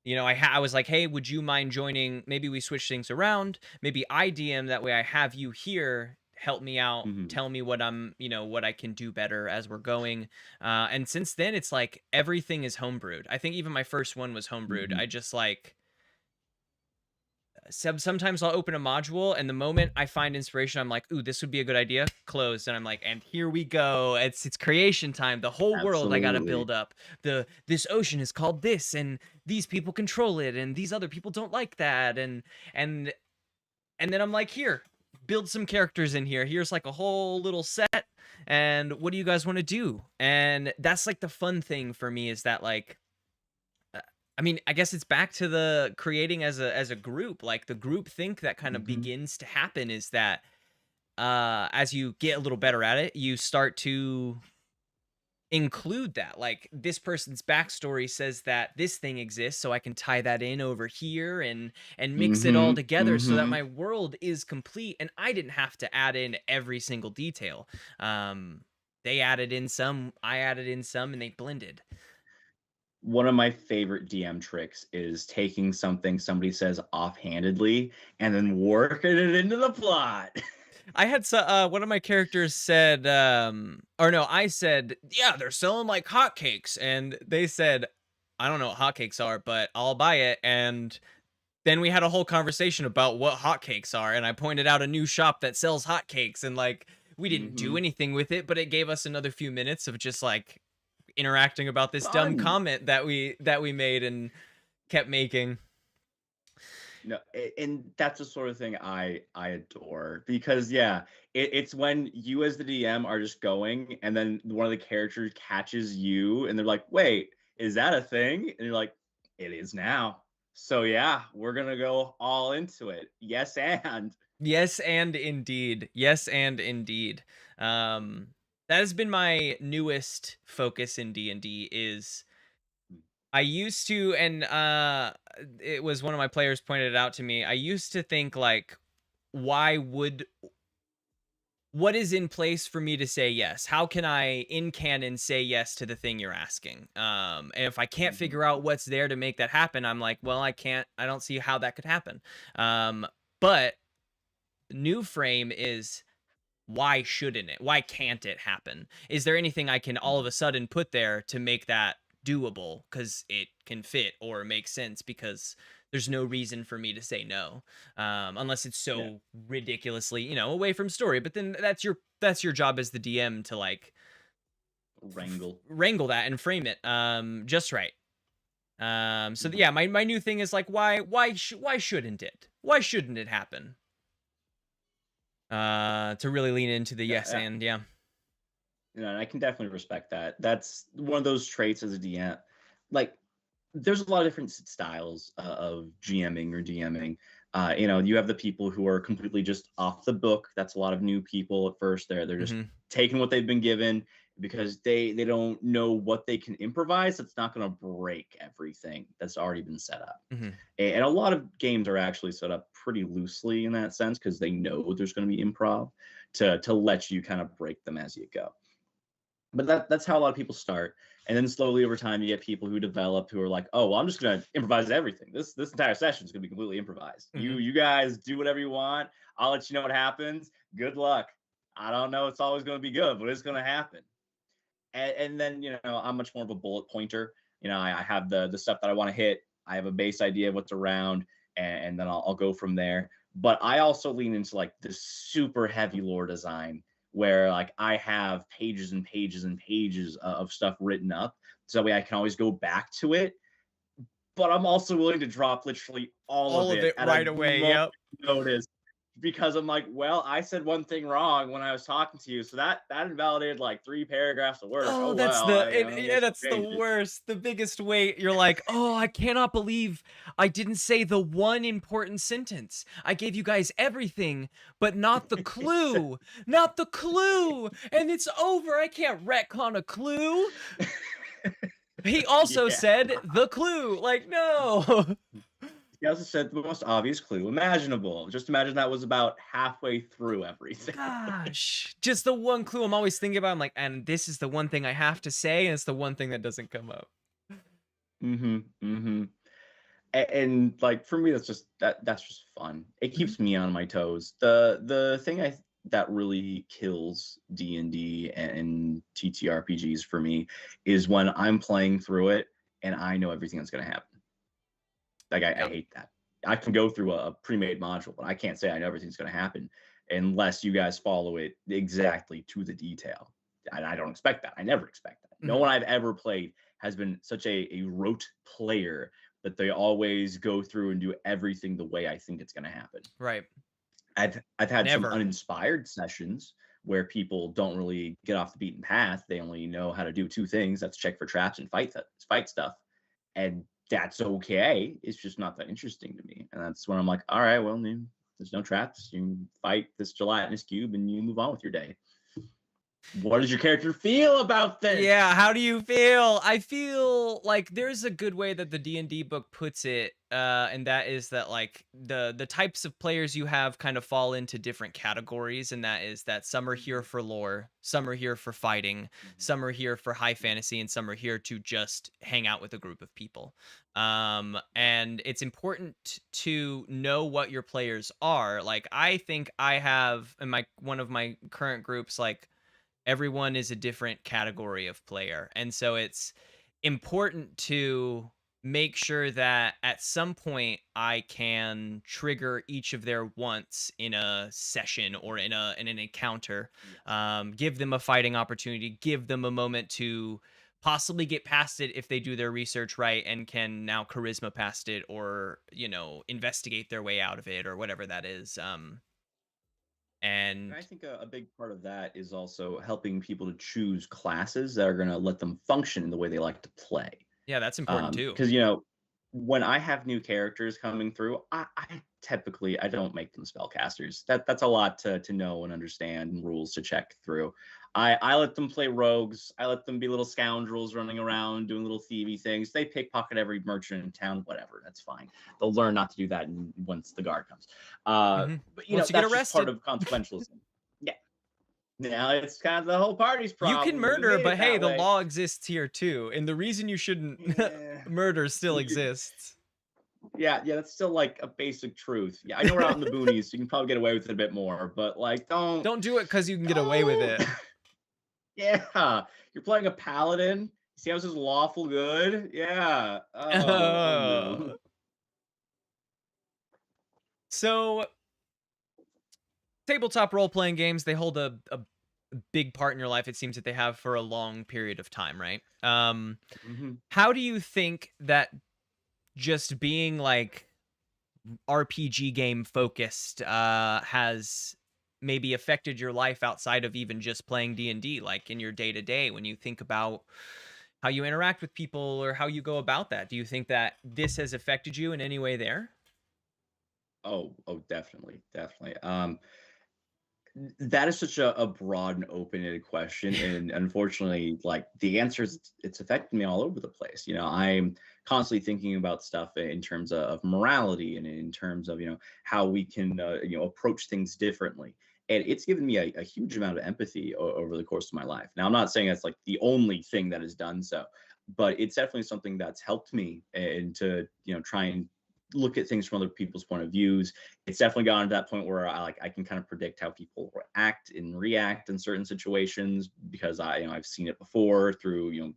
I was like, hey, would you mind joining? Maybe we switch things around. Maybe I DM, that way I have you here, help me out, Mhm. tell me what what I can do better as we're going. And since then, it's like everything is homebrewed. I think even my first one was homebrewed. Mhm. I just like sometimes I'll open a module, and the moment I find inspiration, I'm like, ooh, this would be a good idea. Closed. And I'm like, and here we go. It's creation time. The whole world I gotta Absolutely. build up. This ocean is called this, and these people control it, and these other people don't like that. And and then I'm like, here, build some characters in here. Here's like a whole little set. And what do you guys want to do? And that's like the fun thing for me, is that like I mean, I guess it's back to the creating as a group. Like the group think that kind of Mhm. begins to happen is that as you get a little better at it, you start to include that. Like this person's backstory says that this thing exists, so I can tie that in over here and mix it all Mhm. together so that Mhm. my world is complete and I didn't have to add in every single detail. They added in some, I added in some, and they blended. One of my favorite DM tricks is taking something somebody says offhandedly and then working it into the plot. I had one of my characters said, or no, I said, yeah, they're selling like hotcakes, and they said, I don't know what hotcakes are, but I'll buy it. And then we had a whole conversation about what hotcakes are, and I pointed out a new shop that sells hotcakes, and like we didn't do Mhm. anything with it, but it gave us another few minutes of just like interacting about this dumb Fun. comment that we made and kept making. No, and that's the sort of thing I adore, because yeah, it's when you as the DM are just going, and then one of the characters catches you, and they're like, "Wait, is that a thing?" And you're like, "It is now." So yeah, we're gonna go all into it. Yes, and Yes, and indeed. Yes, and indeed. Um, that has been my newest focus in D&D is I used to, and it was one of my players pointed it out to me. I used to think like, why would what is in place for me to say yes? How can I in canon say yes to the thing you're asking? And if I can't Mhm. figure out what's there to make that happen, I'm like, well, I don't see how that could happen. But new frame is, why shouldn't it? Why can't it happen? Is there anything I can all of Mhm. a sudden put there to make that doable because it can fit or make sense, because there's no reason for me to say no, unless it's Yeah, so ridiculously away from story. But then that's your job as the DM to like wrangle. wrangle that and frame it just right. So yeah, my new thing is like, why shouldn't it? Why shouldn't it happen? To really lean into the yes Yeah, and yeah. and I can definitely respect that. That's one of those traits as a DM. Like, there's a lot of different styles of GMing or DMing. You have the people who are completely just off the book. That's a lot of new people at first. They're just taking what they've been given because they don't know what they can improvise. That's not going to break everything that's already been set up. And a lot of games are actually set up pretty loosely in that sense because they know there's going to be improv to let you kind of break them as you go. But that's how a lot of people start. And then slowly over time, you get people who develop who are like, oh, well, I'm just gonna improvise everything. This entire session is gonna be completely improvised. You guys do whatever you want. I'll let you know what happens. Good luck. I don't know. It's always gonna be good, but it's gonna happen. And then I'm much more of a bullet pointer. I have the stuff that I want to hit. I have a base idea of what's around, and then I'll go from there. But I also lean into like this super heavy lore design where like I have pages and pages and pages of stuff written up, so that way I can always go back to it. But I'm also willing to drop literally all of it at right a away. moment's Yep. notice, because I'm like, well, I said one thing wrong when I was talking to you, so that invalidated like 3 paragraphs of work. Oh, Oh that's well, I guess that's I'll the change it. worst, the biggest weight. You're like, oh, I cannot believe I didn't say the one important sentence. I gave you guys everything, but not the clue, not the clue, and it's over. I can't retcon a clue. He also said the clue. Like, no. He also said the most obvious clue imaginable. Just imagine that was about halfway through everything. Gosh, just the one clue I'm always thinking about. I'm like, and this is the one thing I have to say, and it's the one thing that doesn't come up. And like for me, that's just fun. It keeps me on my toes. The thing that really kills D&D and TTRPGs for me is when I'm playing through it and I know everything that's going to happen. Like I hate that. I can go through a pre-made module, but I can't say I know everything's going to happen unless you guys follow it exactly to the detail. And I don't expect that. I never expect that. No one I've ever played has been such a rote player that they always go through and do everything the way I think it's going to happen. Right. I've had some Never. uninspired sessions where people don't really get off the beaten path. They only know how to do 2 things. That's check for traps and fight stuff. And that's okay. It's just not that interesting to me. And that's when I'm like, all right, well, there's no traps. You fight this gelatinous cube and you move on with your day. What does your character feel about this? Yeah, how do you feel? I feel like there's a good way that the D&D book puts it, and that is that like the types of players you have kind of fall into different categories, and that is that some are here for lore, some are here for fighting, some are here for high fantasy, and some are here to just hang out with a group of people. And it's important to know what your players are. Like I think I have in one of my current groups, like everyone is a different category of player. And so it's important to make sure that at some point I can trigger each of their wants in a session or in an encounter. Give them a fighting opportunity, give them a moment to possibly get past it if they do their research right and can now charisma past it, or investigate their way out of it, or whatever that is. And And I think a big part of that is also helping people to choose classes that are going to let them function in the way they like to play. yeah, that's important too. Because when I have new characters coming through, I typically I don't make them spellcasters. That's a lot to know and understand, and rules to check through. I let them play rogues. I let them be little scoundrels running around doing little thievy things. They pickpocket every merchant in town, whatever. That's fine. They'll learn not to do that once the guard comes. But Once you that's get just part arrested. of consequentialism. Yeah. Now it's kind of the whole party's problem. You can We murder, made it but hey, that the way. law exists here too, and the reason you shouldn't murder still exists. Yeah, that's still like a basic truth. Yeah, I know we're out in the boonies, so you can probably get away with it a bit more, but like, Don't do it because you can get away with it. Yeah, you're playing a paladin. See how this is lawful good? Yeah. Oh no. So, tabletop role-playing games, they hold a big part in your life. It seems that they have for a long period of time, right? How do you think that just being like RPG game focused has maybe affected your life outside of even just playing D&D, like in your day-to-day when you think about how you interact with people or how you go about that. Do you think that this has affected you in any way there? Oh, definitely, definitely. That is such a broad and open-ended question, and unfortunately, like, the answer is it's affecting me all over the place. I'm constantly thinking about stuff in terms of morality and in terms of, how we can, approach things differently. And it's given me a huge amount of empathy over the course of my life. Now, I'm not saying that's like the only thing that has done so, but it's definitely something that's helped me and to, try and look at things from other people's point of views. It's definitely gotten to that point where I can kind of predict how people act and react in certain situations because I've seen it before through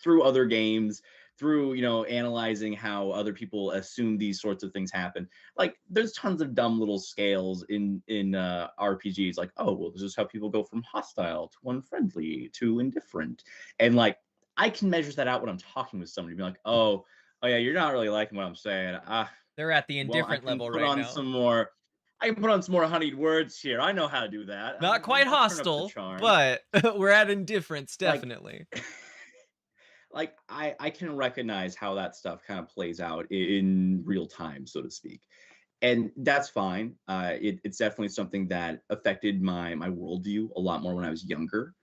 through other games, through analyzing how other people assume these sorts of things happen. Like, there's tons of dumb little scales in RPGs, like, oh well, this is how people go from hostile to unfriendly to indifferent, and like, I can measure that out when I'm talking with somebody, be like, oh yeah, you're not really liking what I'm saying. They're at the Well, indifferent level right now. I can put on some more honeyed words here. I know how to do that. Not quite I'll turn up the hostile, charm. but we're at indifference, Like, definitely. like I can recognize how that stuff kind of plays out in real time, so to speak. And that's fine. It's definitely something that affected my worldview a lot more when I was younger.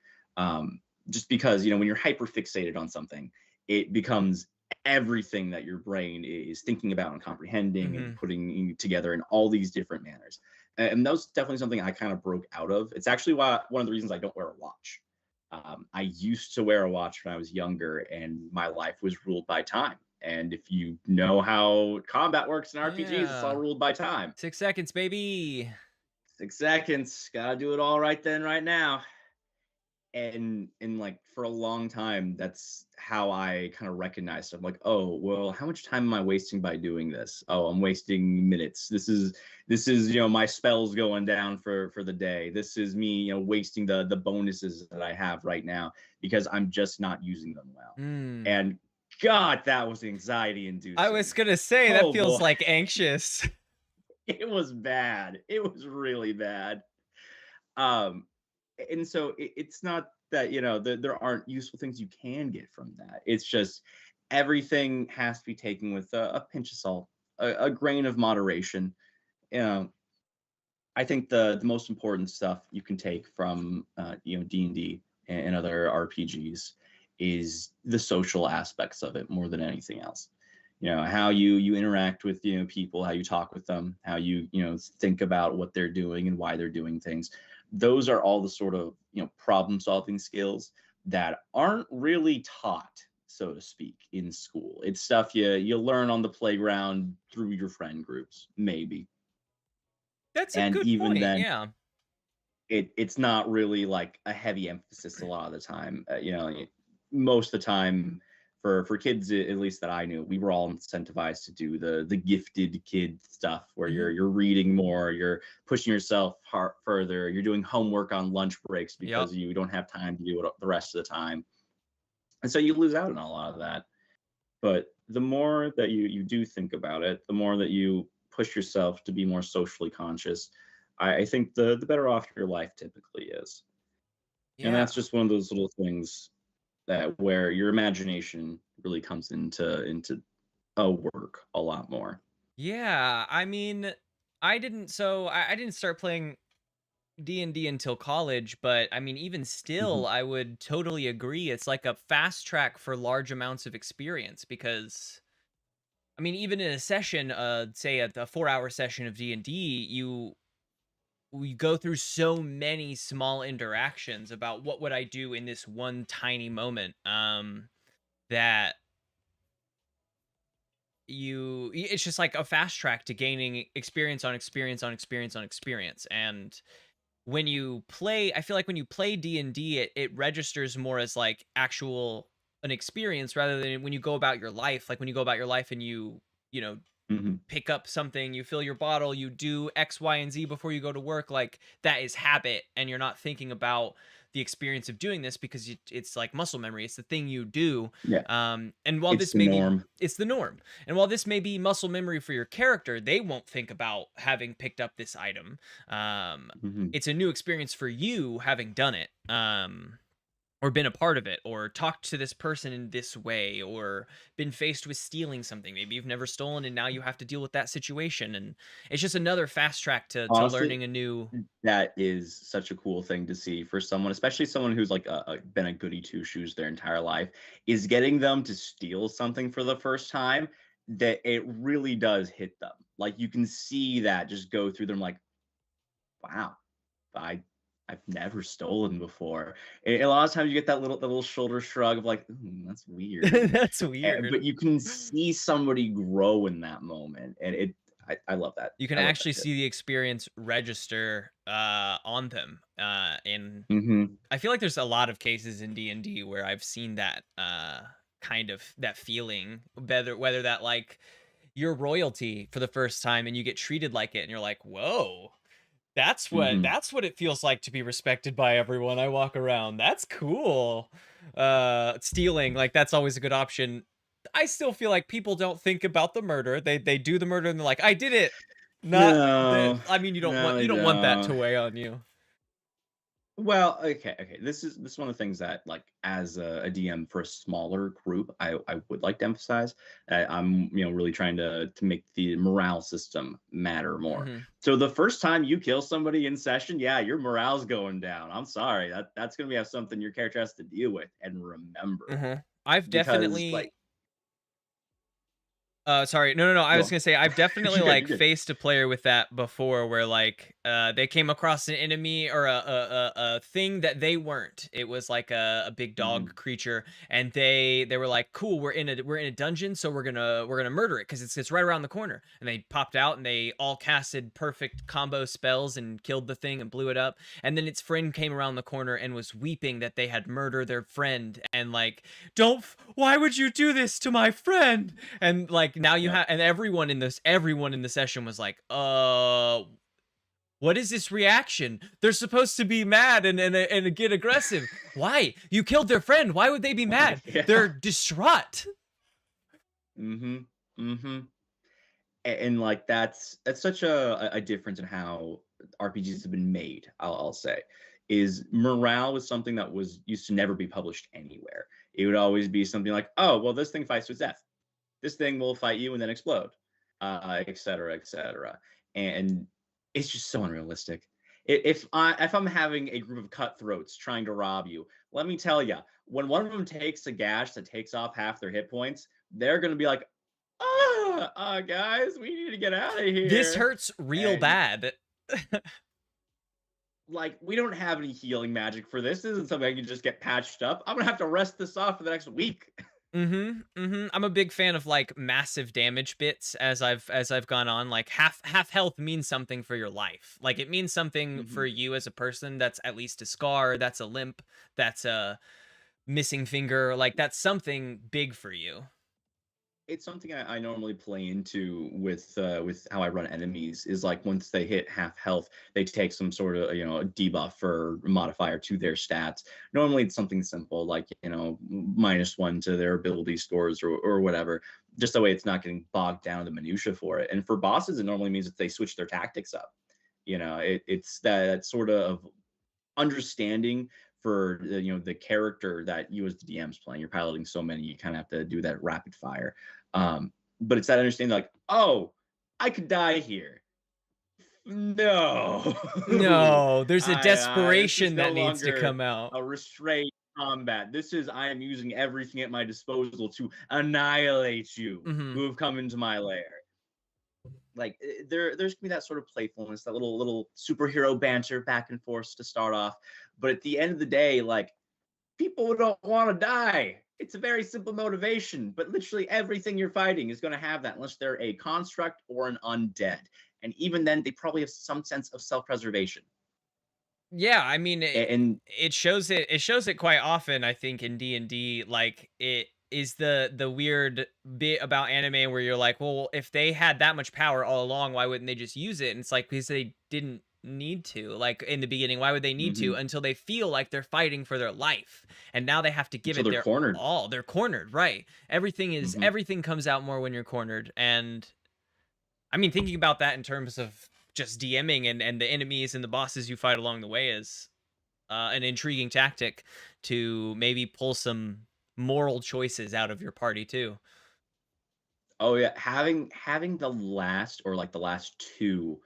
Just because, when you're hyper fixated on something, it becomes everything that your brain is thinking about and comprehending and Hmm. putting together in all these different manners. And that was definitely something I kind of broke out of. It's actually one of the reasons I don't wear a watch. I used to wear a watch when I was younger, and my life was ruled by time. And if you know how combat works in RPGs, it's all Yeah. ruled by time. 6 seconds, baby. 6 seconds, gotta do it all right then, right now. And like, for a long time, that's how I kind of recognized it. I'm like, oh well, how much time am I wasting by doing this? Oh, I'm wasting minutes. This is my spells going down for the day. This is me wasting the bonuses that I have right now because I'm just not using them well. Mm. And God, that was anxiety I was inducing. gonna say that Oh boy. feels like anxious. It was bad. It was really bad. Um, and so it's not that there aren't useful things you can get from that. It's just everything has to be taken with a pinch of salt, a grain of moderation. Um, I think the most important stuff you can take from D&D and other RPGs is the social aspects of it more than anything else. How you interact with people, how you talk with them, how you think about what they're doing and why they're doing things. Those are all the sort of problem solving skills that aren't really taught, so to speak, in school. It's stuff you learn on the playground through your friend groups, maybe. That's a And good even point. then, Yeah. it's not really like a heavy emphasis a lot of the time. Most of the time, for kids, at least that I knew, we were all incentivized to do the gifted kid stuff where Hmm. you're reading more, you're pushing yourself further, you're doing homework on lunch breaks Yep. because you don't have time to do it the rest of the time, and so you lose out on a lot of that. But the more that you do think about it, the more that you push yourself to be more socially conscious, I think the better off your life typically is. And Yeah. that's just one of those little things that where your imagination really comes into work a lot more. Yeah. I mean, I didn't start playing D&D until college, but I mean, even Mhm, still, I would totally agree. It's like a fast track for large amounts of experience because I mean, even in a session, say a 4 hour session of D&D, we go through so many small interactions about what would I do in this one tiny moment. That it's just like a fast track to gaining experience on experience on experience on experience. And when you play, I feel like when you play D&D, it registers more as like actual an experience rather than when you go about your life. Like when you go about your life and you know mhm. pick up something, you fill your bottle, you do X, Y, and Z before you go to work, like that is habit, and you're not thinking about the experience of doing this because it's like muscle memory. It's the thing you do. Yeah, And while it's this the may be, norm. it's the norm. And while this may be muscle memory for your character, they won't think about having picked up this item. Mhm. It's a new experience for you having done it. Or been a part of it, or talked to this person in this way, or been faced with stealing something. Maybe you've never stolen and now you have to deal with that situation. And it's just another fast track to Honestly, learning a new. that is such a cool thing to see for someone, especially someone who's like been a goody two shoes their entire life, is getting them to steal something for the first time. That it really does hit them. Like you can see that just go through them. Like, wow, I I've never stolen before. A lot of times you get the little shoulder shrug of like, that's weird. That's weird. But you can see somebody grow in that moment, and I love that. You can I love that actually shit. see the experience register on them. And Hmm. I feel like there's a lot of cases in D&D where I've seen that kind of that feeling, whether that like you're royalty for the first time and you get treated like it and you're like, whoa, Hmm. that's what it feels like to be respected by everyone I walk around. That's cool. Stealing, like that's always a good option. I still feel like people don't think about the murder. They do the murder and they're like, I did it. Not that No, I mean no, you they don't want that to don't. weigh on you. Well, okay. This is one of the things that, like, as a DM for a smaller group, I would like to emphasize. I'm really trying to make the morale system matter more. Mhm. So the first time you kill somebody in session, yeah, your morale's going down. I'm sorry, that's gonna be something your character has to deal with and remember Mhm. I've because definitely like sorry. No. I go was on. gonna say I've definitely You're good. like You're good. faced a player with that before, where like they came across an enemy or a thing that they weren't. It was like a big Hmm. dog creature, and they were like, "Cool, we're in a dungeon, so we're gonna murder it because it's right around the corner." And they popped out and they all casted perfect combo spells and killed the thing and blew it up. And then its friend came around the corner and was weeping that they had murdered their friend and like, why would you do this to my friend? And like now you Yeah. have, and everyone in the session was like, what is this reaction? They're supposed to be mad and get aggressive. Why? You killed their friend. Why would they be Why? mad? Yeah. They're distraught. Hmm. Hmm. And like that's such a difference in how RPGs have been made. I'll say is morale was something that was used to never be published anywhere. It would always be something like, oh well, this thing fights to its death. This thing will fight you and then explode, et cetera, et cetera. And it's just so unrealistic. If I'm having a group of cutthroats trying to rob you, let me tell you, when one of them takes a gash that takes off half their hit points, they're gonna be like, guys, we need to get out of This here. hurts real And bad. like, we don't have any healing magic for this. This isn't something I can just get patched up. I'm gonna have to rest this off for the next week. I'm a big fan of like massive damage bits as I've gone on. Like half health means something for your life. Like it means something for Mhm. you as a person. That's at least a scar. That's a limp. That's a missing finger. Like that's something big for you. It's something I normally play into with how I run enemies is like once they hit half health, they take some sort of debuff or modifier to their stats. Normally it's something simple like -1 to their ability scores or whatever. Just that way it's not getting bogged down in the minutia for it. And for bosses, it normally means that they switch their tactics up. It's that sort of understanding for the character that you as the DM's playing. You're piloting so many, you kind of have to do that rapid fire. But it's that understanding, like, oh, I could die here. No, No, there's a this is desperation no that needs to longer come out. a restrained combat. This is I am using everything at my disposal to annihilate you Hmm. who have come into my lair. Like there's gonna be that sort of playfulness, that little superhero banter back and forth to start off. But at the end of the day, like people don't want to die. It's a very simple motivation, but literally everything you're fighting is going to have that unless they're a construct or an undead. And even then, they probably have some sense of self-preservation. Yeah, I mean And it shows it quite often, I think, in D&D. Like it is the weird bit about anime where you're like, well, if they had that much power all along, why wouldn't they just use it? And it's like because they didn't need to? Like in the beginning, why would they need to Hmm. until they feel like they're fighting for their life? And now they have to give Until it they're their cornered. all. They're cornered, right? Hmm. Everything comes out more when you're cornered. And I mean, thinking about that in terms of just DMing and the enemies and the bosses you fight along the way is an intriguing tactic to maybe pull some moral choices out of your party too. Oh yeah, having the last or like the last two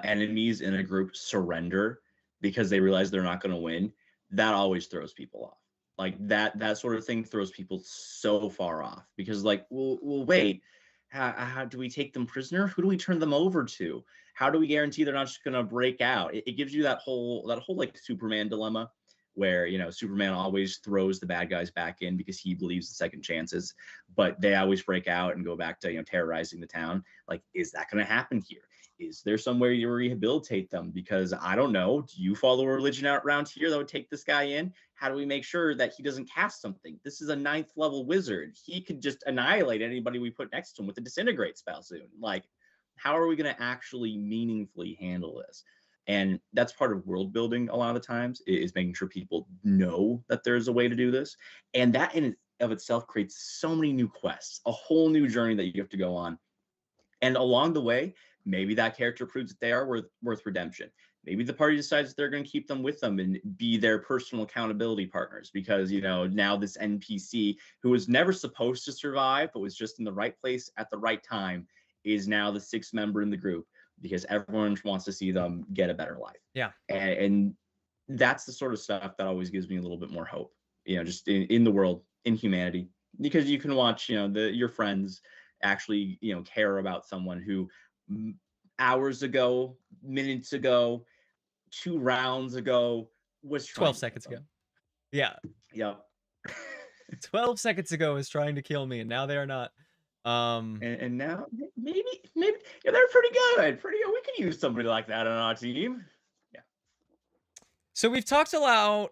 enemies in a group surrender because they realize they're not going to win, that always throws people off. Like that sort of thing throws people so far off because like, well wait, how do we take them prisoner? Who do we turn them over to? How do we guarantee they're not just going to break out? It gives you that whole like Superman dilemma where Superman always throws the bad guys back in because he believes in second chances, but they always break out and go back to terrorizing the town. Like, is that going to happen here? Is there somewhere you rehabilitate them? Because I don't know. Do you follow a religion out around here that would take this guy in? How do we make sure that he doesn't cast something? This is a 9th level wizard. He could just annihilate anybody we put next to him with a disintegrate spell soon. Like, how are we going to actually meaningfully handle this? And that's part of world building a lot of the times, is making sure people know that there's a way to do this. And that in of itself creates so many new quests, a whole new journey that you have to go on. And along the way, maybe that character proves that they are worth redemption. Maybe the party decides that they're going to keep them with them and be their personal accountability partners because, now this NPC who was never supposed to survive, but was just in the right place at the right time, is now the 6th member in the group because everyone wants to see them get a better life. Yeah. And that's the sort of stuff that always gives me a little bit more hope, just in the world, in humanity, because you can watch, your friends actually, care about someone who hours ago, minutes ago, 2 rounds ago was 12 trying to kill seconds ago. them. Yeah. Yep. 12 seconds ago was trying to kill me and now they are not. And now maybe yeah, they're pretty good. Pretty good. We could use somebody like that on our team. Yeah. So we've talked about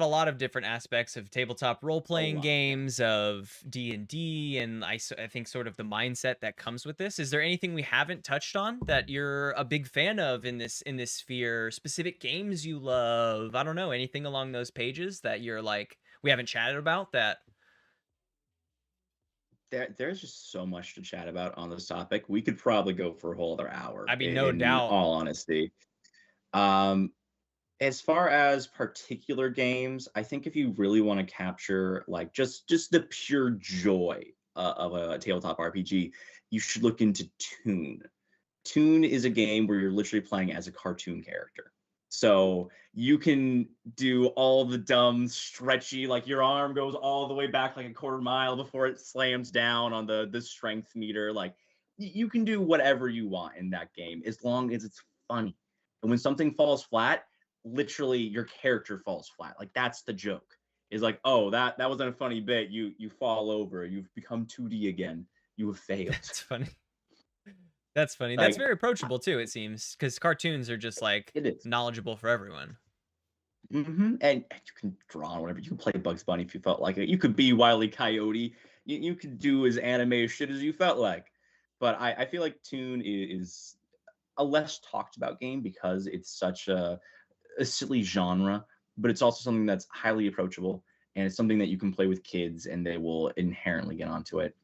a lot of different aspects of tabletop A role-playing lot. Yeah. games, of D&D, and I think sort of the mindset that comes with this. Is there anything we haven't touched on that you're a big fan of in this sphere? Specific games you love? I don't know, anything along those pages that you're like we haven't chatted about that. There's just so much to chat about on this topic. We could probably go for a whole other hour I mean, no in doubt. all honesty. Um, as far as particular games, I think if you really want to capture like just the pure joy of a tabletop RPG, you should look into Toon. Toon is a game where you're literally playing as a cartoon character. So you can do all the dumb, stretchy, like your arm goes all the way back like a quarter mile before it slams down on the strength meter. Like you can do whatever you want in that game as long as it's funny. And when something falls flat, literally your character falls flat. Like that's the joke. Is like, oh, that wasn't a funny bit. You fall over. You've become 2D again. You have failed. That's funny. That's funny. That's Like very approachable too, it seems, because cartoons are just like it is. knowledgeable for everyone. And you can draw on whatever. You can play Bugs Bunny if you felt like it. You could be Wile E. Coyote. You could do as anime shit as you felt like. But I feel like Toon is a less talked about game because it's such a silly genre, but it's also something that's highly approachable and it's something that you can play with kids and they will inherently get onto it.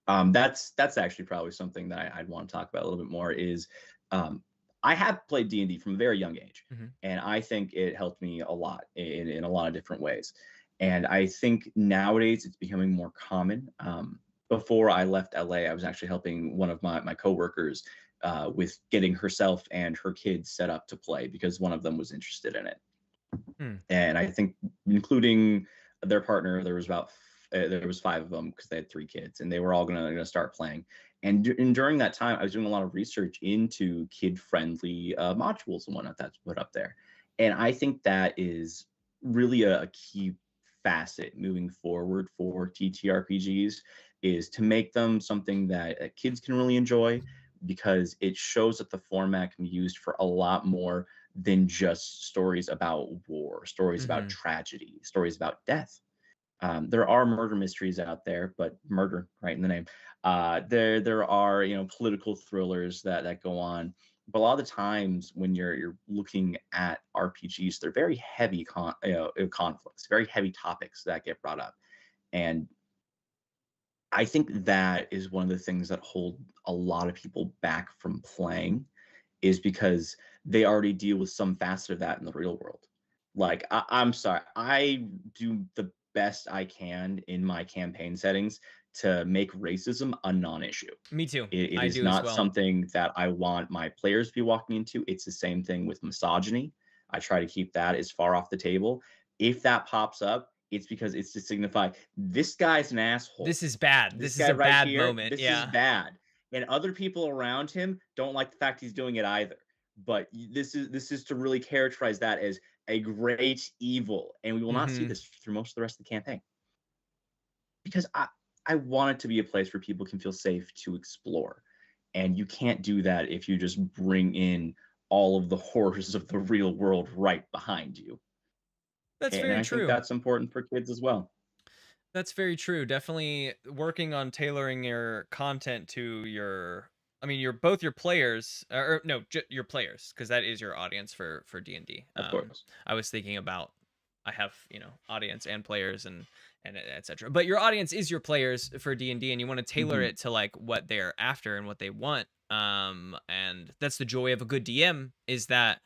That's actually probably something that I'd want to talk about a little bit more is um, I have played D&D from a very young age, Mhm. and I think it helped me a lot in a lot of different ways. And I think nowadays it's becoming more common. Before I left LA, I was actually helping one of my coworkers with getting herself and her kids set up to play because one of them was interested in it. Hmm. And I think including their partner, there was 5 of them because they had 3 kids, and they were all gonna start playing. And during that time, I was doing a lot of research into kid-friendly modules and whatnot that's put up there. And I think that is really a key facet moving forward for TTRPGs is to make them something that kids can really enjoy because it shows that the format can be used for a lot more than just stories about war, stories about Mhm. tragedy, stories about death. There are murder mysteries out there, but murder right in the name. There are political thrillers that go on, But a lot of the times when you're looking at RPGs, they're very heavy conflicts, very heavy topics that get brought up. And I think that is one of the things that hold a lot of people back from playing, is because they already deal with some facet of that in the real world. Like, I'm sorry, I do the best I can in my campaign settings to make racism a non-issue. Me too. It I is do as not well. something that I want my players to be walking into. It's the same thing with misogyny. I try to keep that as far off the table. If that pops up, it's because it's to signify this guy's an asshole. This is bad. This This is guy a right bad here, moment. this is Yeah. bad. And other people around him don't like the fact he's doing it either. But this is to really characterize that as a great evil. And we will not see this through most of the rest of the campaign. Because I want it to be a place where people can feel safe to explore. And you can't do that if you just bring in all of the horrors of the real world right behind you. That's And very I think true. that's important for kids as well. That's very true. Definitely working on tailoring your content to both your players, or no, your players, because that is your audience for D&D. Of course. I was thinking about, I have, audience and players and etc. But your audience is your players for D&D, and you want to tailor it to like what they're after and what they want. And that's the joy of a good DM, is that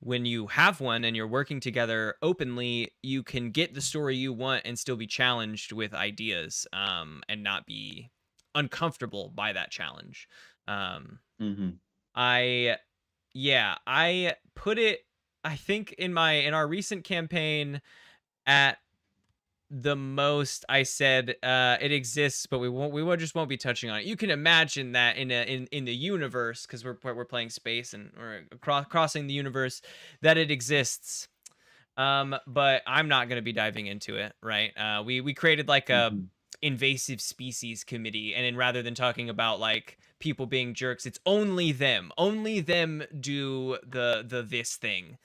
when you have one and you're working together openly, you can get the story you want and still be challenged with ideas, and not be uncomfortable by that challenge. I put it, I think, in our recent campaign at the most. I said it exists, but we just won't be touching on it. You can imagine that in the universe, because we're playing space and we're crossing the universe, that it exists. But I'm not going to be diving into it, right? We created like a invasive species committee, and then rather than talking about like people being jerks, it's only them do the this thing.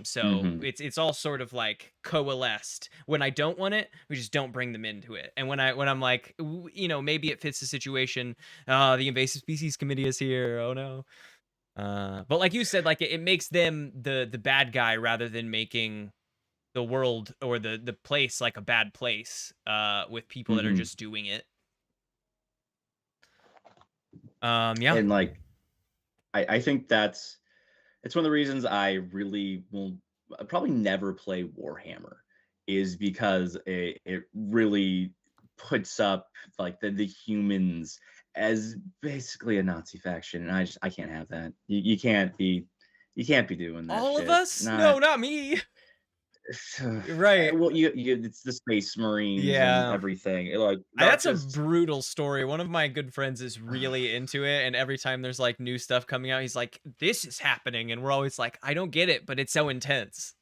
So it's all sort of like coalesced. When I don't want it, we just don't bring them into it. And when I'm like, maybe it fits the situation, the invasive species committee is here, oh no. But like you said, like it makes them the bad guy, rather than making the world or the place like a bad place, with people that are just doing it. Yeah. And like, I think it's one of the reasons I really will probably never play Warhammer, is because it really puts up like the humans as basically a Nazi faction, and I can't have that. You can't be doing that. All shit. of us? No, not me. Right. Well, it's the Space Marines and everything. Like that's a brutal story. One of my good friends is really into it, and every time there's like new stuff coming out, he's like, "This is happening," and we're always like, "I don't get it, but it's so intense."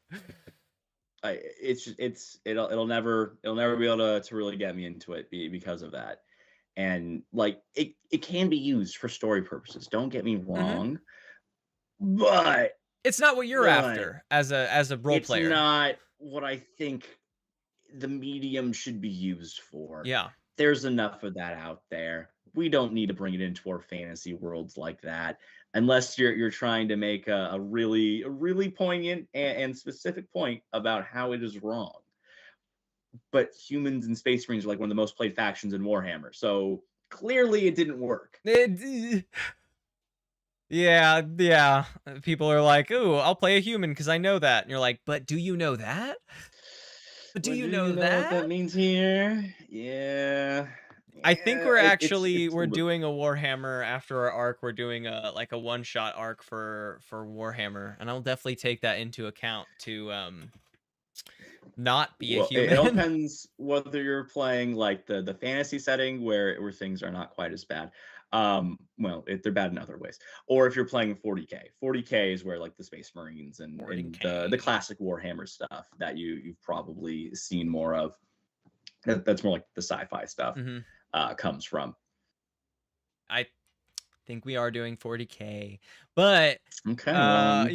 It'll never be able to really get me into it because of that. And like it can be used for story purposes. Don't get me wrong, but it's not what you're after as a role player. It's not what I think the medium should be used for. Yeah. There's enough of that out there. We don't need to bring it into our fantasy worlds like that, unless you're trying to make a really poignant and specific point about how it is wrong. But humans and Space Marines are like one of the most played factions in Warhammer, so clearly it didn't work. Yeah. People are like, "Ooh, I'll play a human because I know that." And you're like, "But do you know that? But do you know that? What that means here?" Yeah. I think we're doing a Warhammer after our arc. We're doing a one-shot arc for Warhammer, and I'll definitely take that into account to not be a human. It all depends whether you're playing like the fantasy setting where things are not quite as bad. Well, they're bad in other ways. Or if you're playing 40K. 40K is where like the Space Marines and the classic Warhammer stuff that you've probably seen more of. That's more like the sci-fi stuff comes from. I think we are doing 40K, but okay,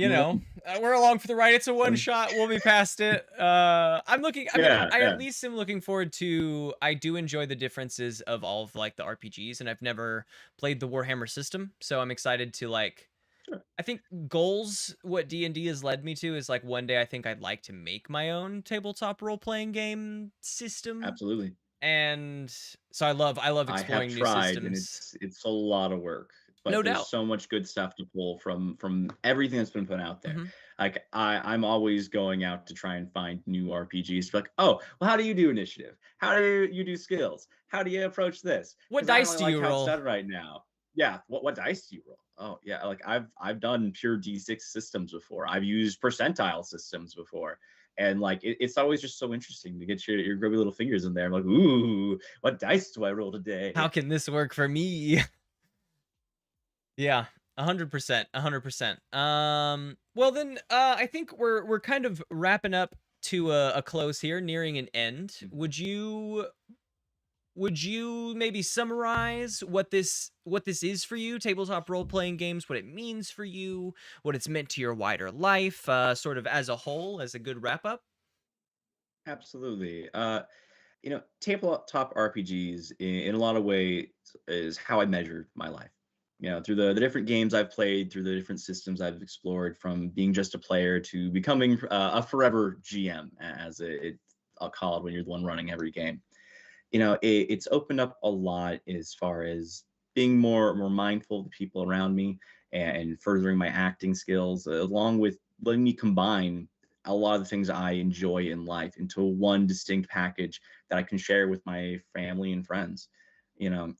we're along for the ride. It's a one shot. We'll be past it. I'm looking. I at least am looking forward to. I do enjoy the differences of all of like the RPGs, and I've never played the Warhammer system, so I'm excited to like Sure. I think goals, what D&D has led me to is like one day I think I'd like to make my own tabletop role-playing game system. Absolutely. And so I love I have exploring new tried, and systems. it's a lot of work, but No there's doubt. so much good stuff to pull from everything that's been put out there. Mhm. Like I'm always going out to try and find new RPGs. Like, oh, well, how do you do initiative? How do you do skills? How do you approach this? What Because I dice only do like you how it's roll? done right now. Yeah, what dice do you roll? Oh yeah, like I've done pure D6 systems before. I've used percentile systems before. And like it's always just so interesting to get your grubby little fingers in there. I'm like, ooh, what dice do I roll How today? can this work for me? Yeah, 100%, 100%. Well then, I think we're kind of wrapping up to a close here, nearing an end. Would you maybe summarize what this is for you, tabletop role playing games, what it means for you, what it's meant to your wider life, sort of as a whole, as a good wrap up? Absolutely. Tabletop RPGs in a lot of ways is how I measure my life. Through the different games I've played, through the different systems I've explored, from being just a player to becoming a forever GM, as I'll call it when you're the one running every game. It's opened up a lot as far as being more mindful of the people around me and furthering my acting skills, along with letting me combine a lot of the things I enjoy in life into one distinct package that I can share with my family and friends. You know,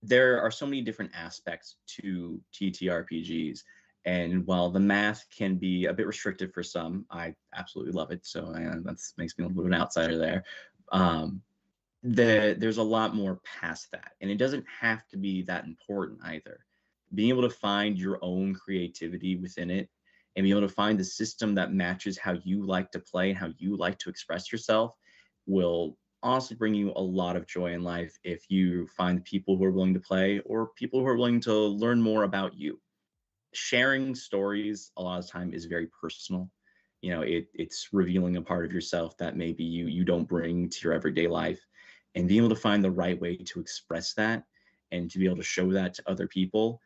there are so many different aspects to TTRPGs. And while the math can be a bit restrictive for some, I absolutely love it. So that makes me a little bit of an outsider there. Um, there's a lot more past that, and it doesn't have to be that important either. Being able to find your own creativity within it and be able to find the system that matches how you like to play and how you like to express yourself will honestly bring you a lot of joy in life if you find people who are willing to play or people who are willing to learn more about you. Sharing stories a lot of the time is very personal. It's revealing a part of yourself that maybe you don't bring to your everyday life, and being able to find the right way to express that and to be able to show that to other people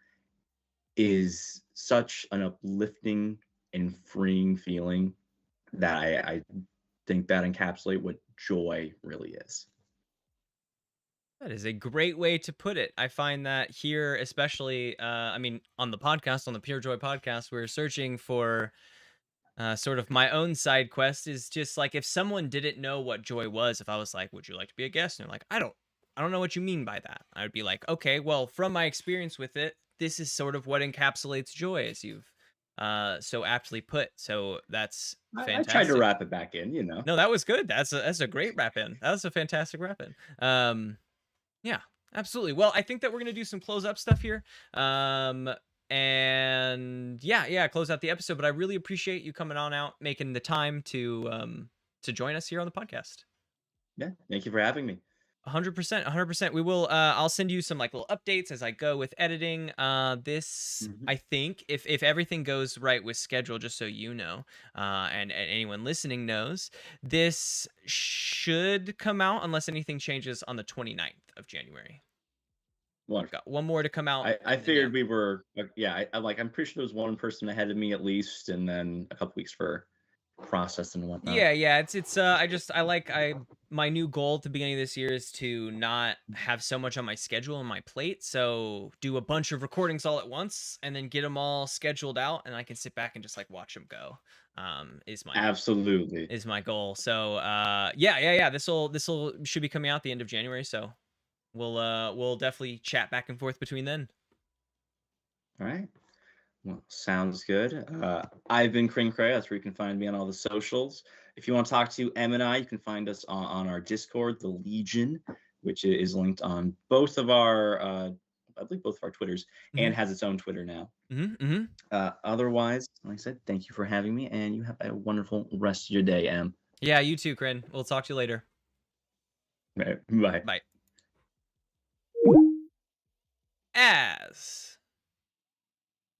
is such an uplifting and freeing feeling that I think that encapsulate what joy really is. That is a great way to put it. I find that here, especially, I mean, on the podcast, on the PureJoy podcast, we're searching for sort of my own side quest. Is just like if someone didn't know what joy was, if I was like, "Would you like to be a guest?" and they're like, "I don't know what you mean by that." I would be like, "Okay, well, from my experience with it, this is sort of what encapsulates joy, as you've so aptly put." So that's I tried to fantastic. wrap it back in. No, that was good. That's a great wrap in. That was a fantastic wrap in. Yeah, absolutely. Well, I think that we're gonna do some close up stuff here. Um, and yeah, close out the episode. But I really appreciate you coming on out, making the time to join us here on the podcast. Yeah, thank you for having me. 100%, 100%. We will. I'll send you some like little updates as I go with editing. This Mhm. I think if everything goes right with schedule, just so you know, and anyone listening knows, this should come out unless anything changes on the 29th of January. I've Wonderful. got one more to come out, I and then yeah. figured we were, yeah. I'm pretty sure there was one person ahead of me at least, and then a couple weeks for process and whatnot. Yeah, I my new goal at the beginning of this year is to not have so much on my schedule and my plate. So do a bunch of recordings all at once and then get them all scheduled out and I can sit back and just like watch them go. Is my Absolutely. is my goal. So yeah. This will should be coming out the end of January. So we'll definitely chat back and forth between then. All right. Well, sounds good. I've been KrinKrea. That's where you can find me on all the socials. If you want to talk to Em and I, you can find us on our Discord, the Legion, which is linked on both of our, I believe both of our Twitters, Hmm. and has its own Twitter now. Hmm. Otherwise, like I said, thank you for having me, and you have a wonderful rest of your day, Em. Yeah, you too, Krin. We'll talk to you later. Right, bye. Bye. As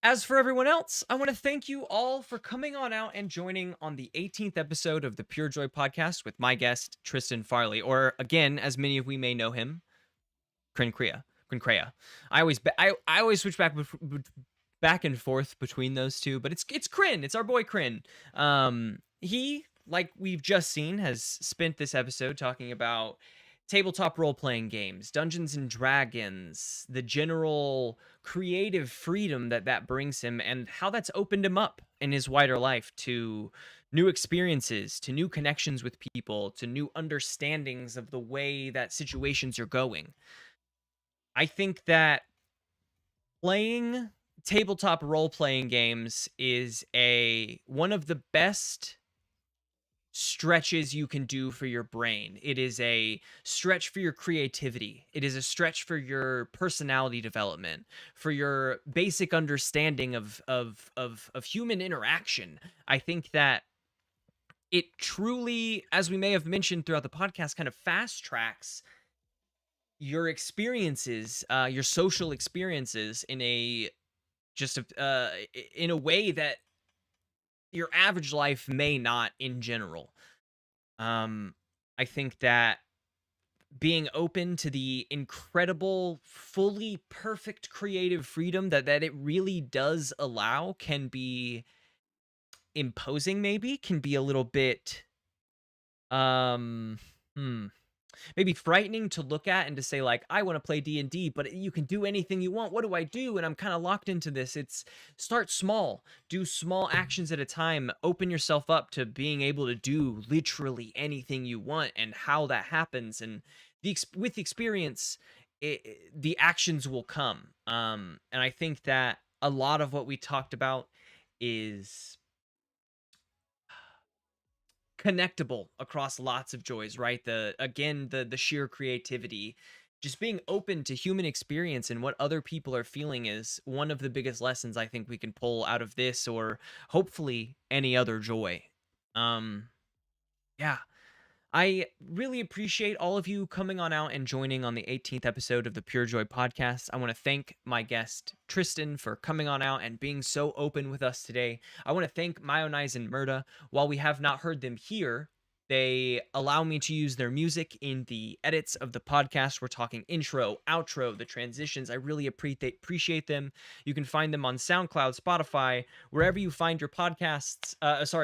As for everyone else, I want to thank you all for coming on out and joining on the 18th episode of the PureJoy Podcast with my guest, Tristen Farley, or again, as many of we may know him, KrinKrea. KrinKrea. I always switch back back and forth between those two, but it's Krin. It's our boy Krin. He, like we've just seen, has spent this episode talking about tabletop role-playing games, Dungeons and Dragons, the general creative freedom that brings him, and how that's opened him up in his wider life to new experiences, to new connections with people, to new understandings of the way that situations are going. I think that playing tabletop role-playing games is one of the best stretches you can do for your brain. It is a stretch for your creativity. It is a stretch for your personality development, for your basic understanding of human interaction. I think that it truly, as we may have mentioned throughout the podcast, kind of fast tracks your experiences, your social experiences in a way that your average life may not in general. Um, I think that being open to the incredible, fully perfect creative freedom that it really does allow can be imposing, maybe, can be a little bit um hmm maybe frightening to look at and to say like I want to play D&D, but you can do anything you want. What do I do? And I'm kind of locked into this. It's start small, do small actions at a time, open yourself up to being able to do literally anything you want, and how that happens, and with experience the actions will come. And I think that a lot of what we talked about is connectable across lots of joys, right? The sheer creativity, just being open to human experience and what other people are feeling is one of the biggest lessons I think we can pull out of this, or hopefully any other joy. um yeah, I really appreciate all of you coming on out and joining on the 18th episode of the PureJoy Podcast. I want to thank my guest, Tristen, for coming on out and being so open with us today. I want to thank Mayonnaise and Murda. While we have not heard them here, they allow me to use their music in the edits of the podcast. We're talking intro, outro, the transitions. I really appreciate them. You can find them on SoundCloud, Spotify, wherever you find your podcasts.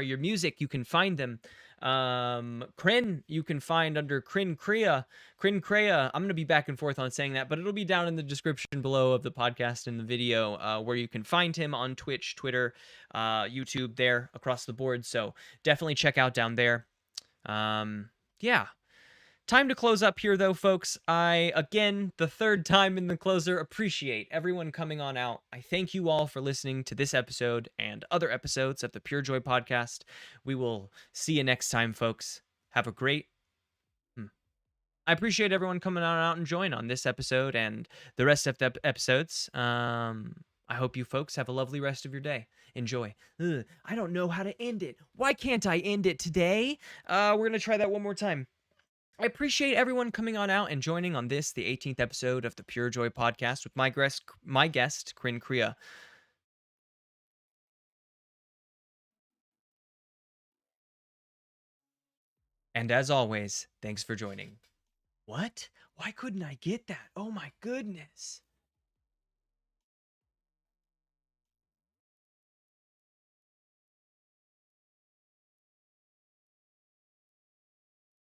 Your music, you can find them. Krin, you can find under KrinKrea. I'm going to be back and forth on saying that, but it'll be down in the description below of the podcast and the video, where you can find him on Twitch, Twitter, YouTube, there across the board. So definitely check out down there. Yeah. Time to close up here, though, folks. I, again, the third time in the closer, appreciate everyone coming on out. I thank you all for listening to this episode and other episodes of the PureJoy Podcast. We will see you next time, folks. Have a great... I appreciate everyone coming on out and join on this episode and the rest of the episodes. I hope you folks have a lovely rest of your day. Enjoy. I don't know how to end it. Why can't I end it today? We're going to try that one more time. I appreciate everyone coming on out and joining on this, the 18th episode of the PureJoy Podcast with my guest, KrinKrea. And as always, thanks for joining. What? Why couldn't I get that? Oh my goodness.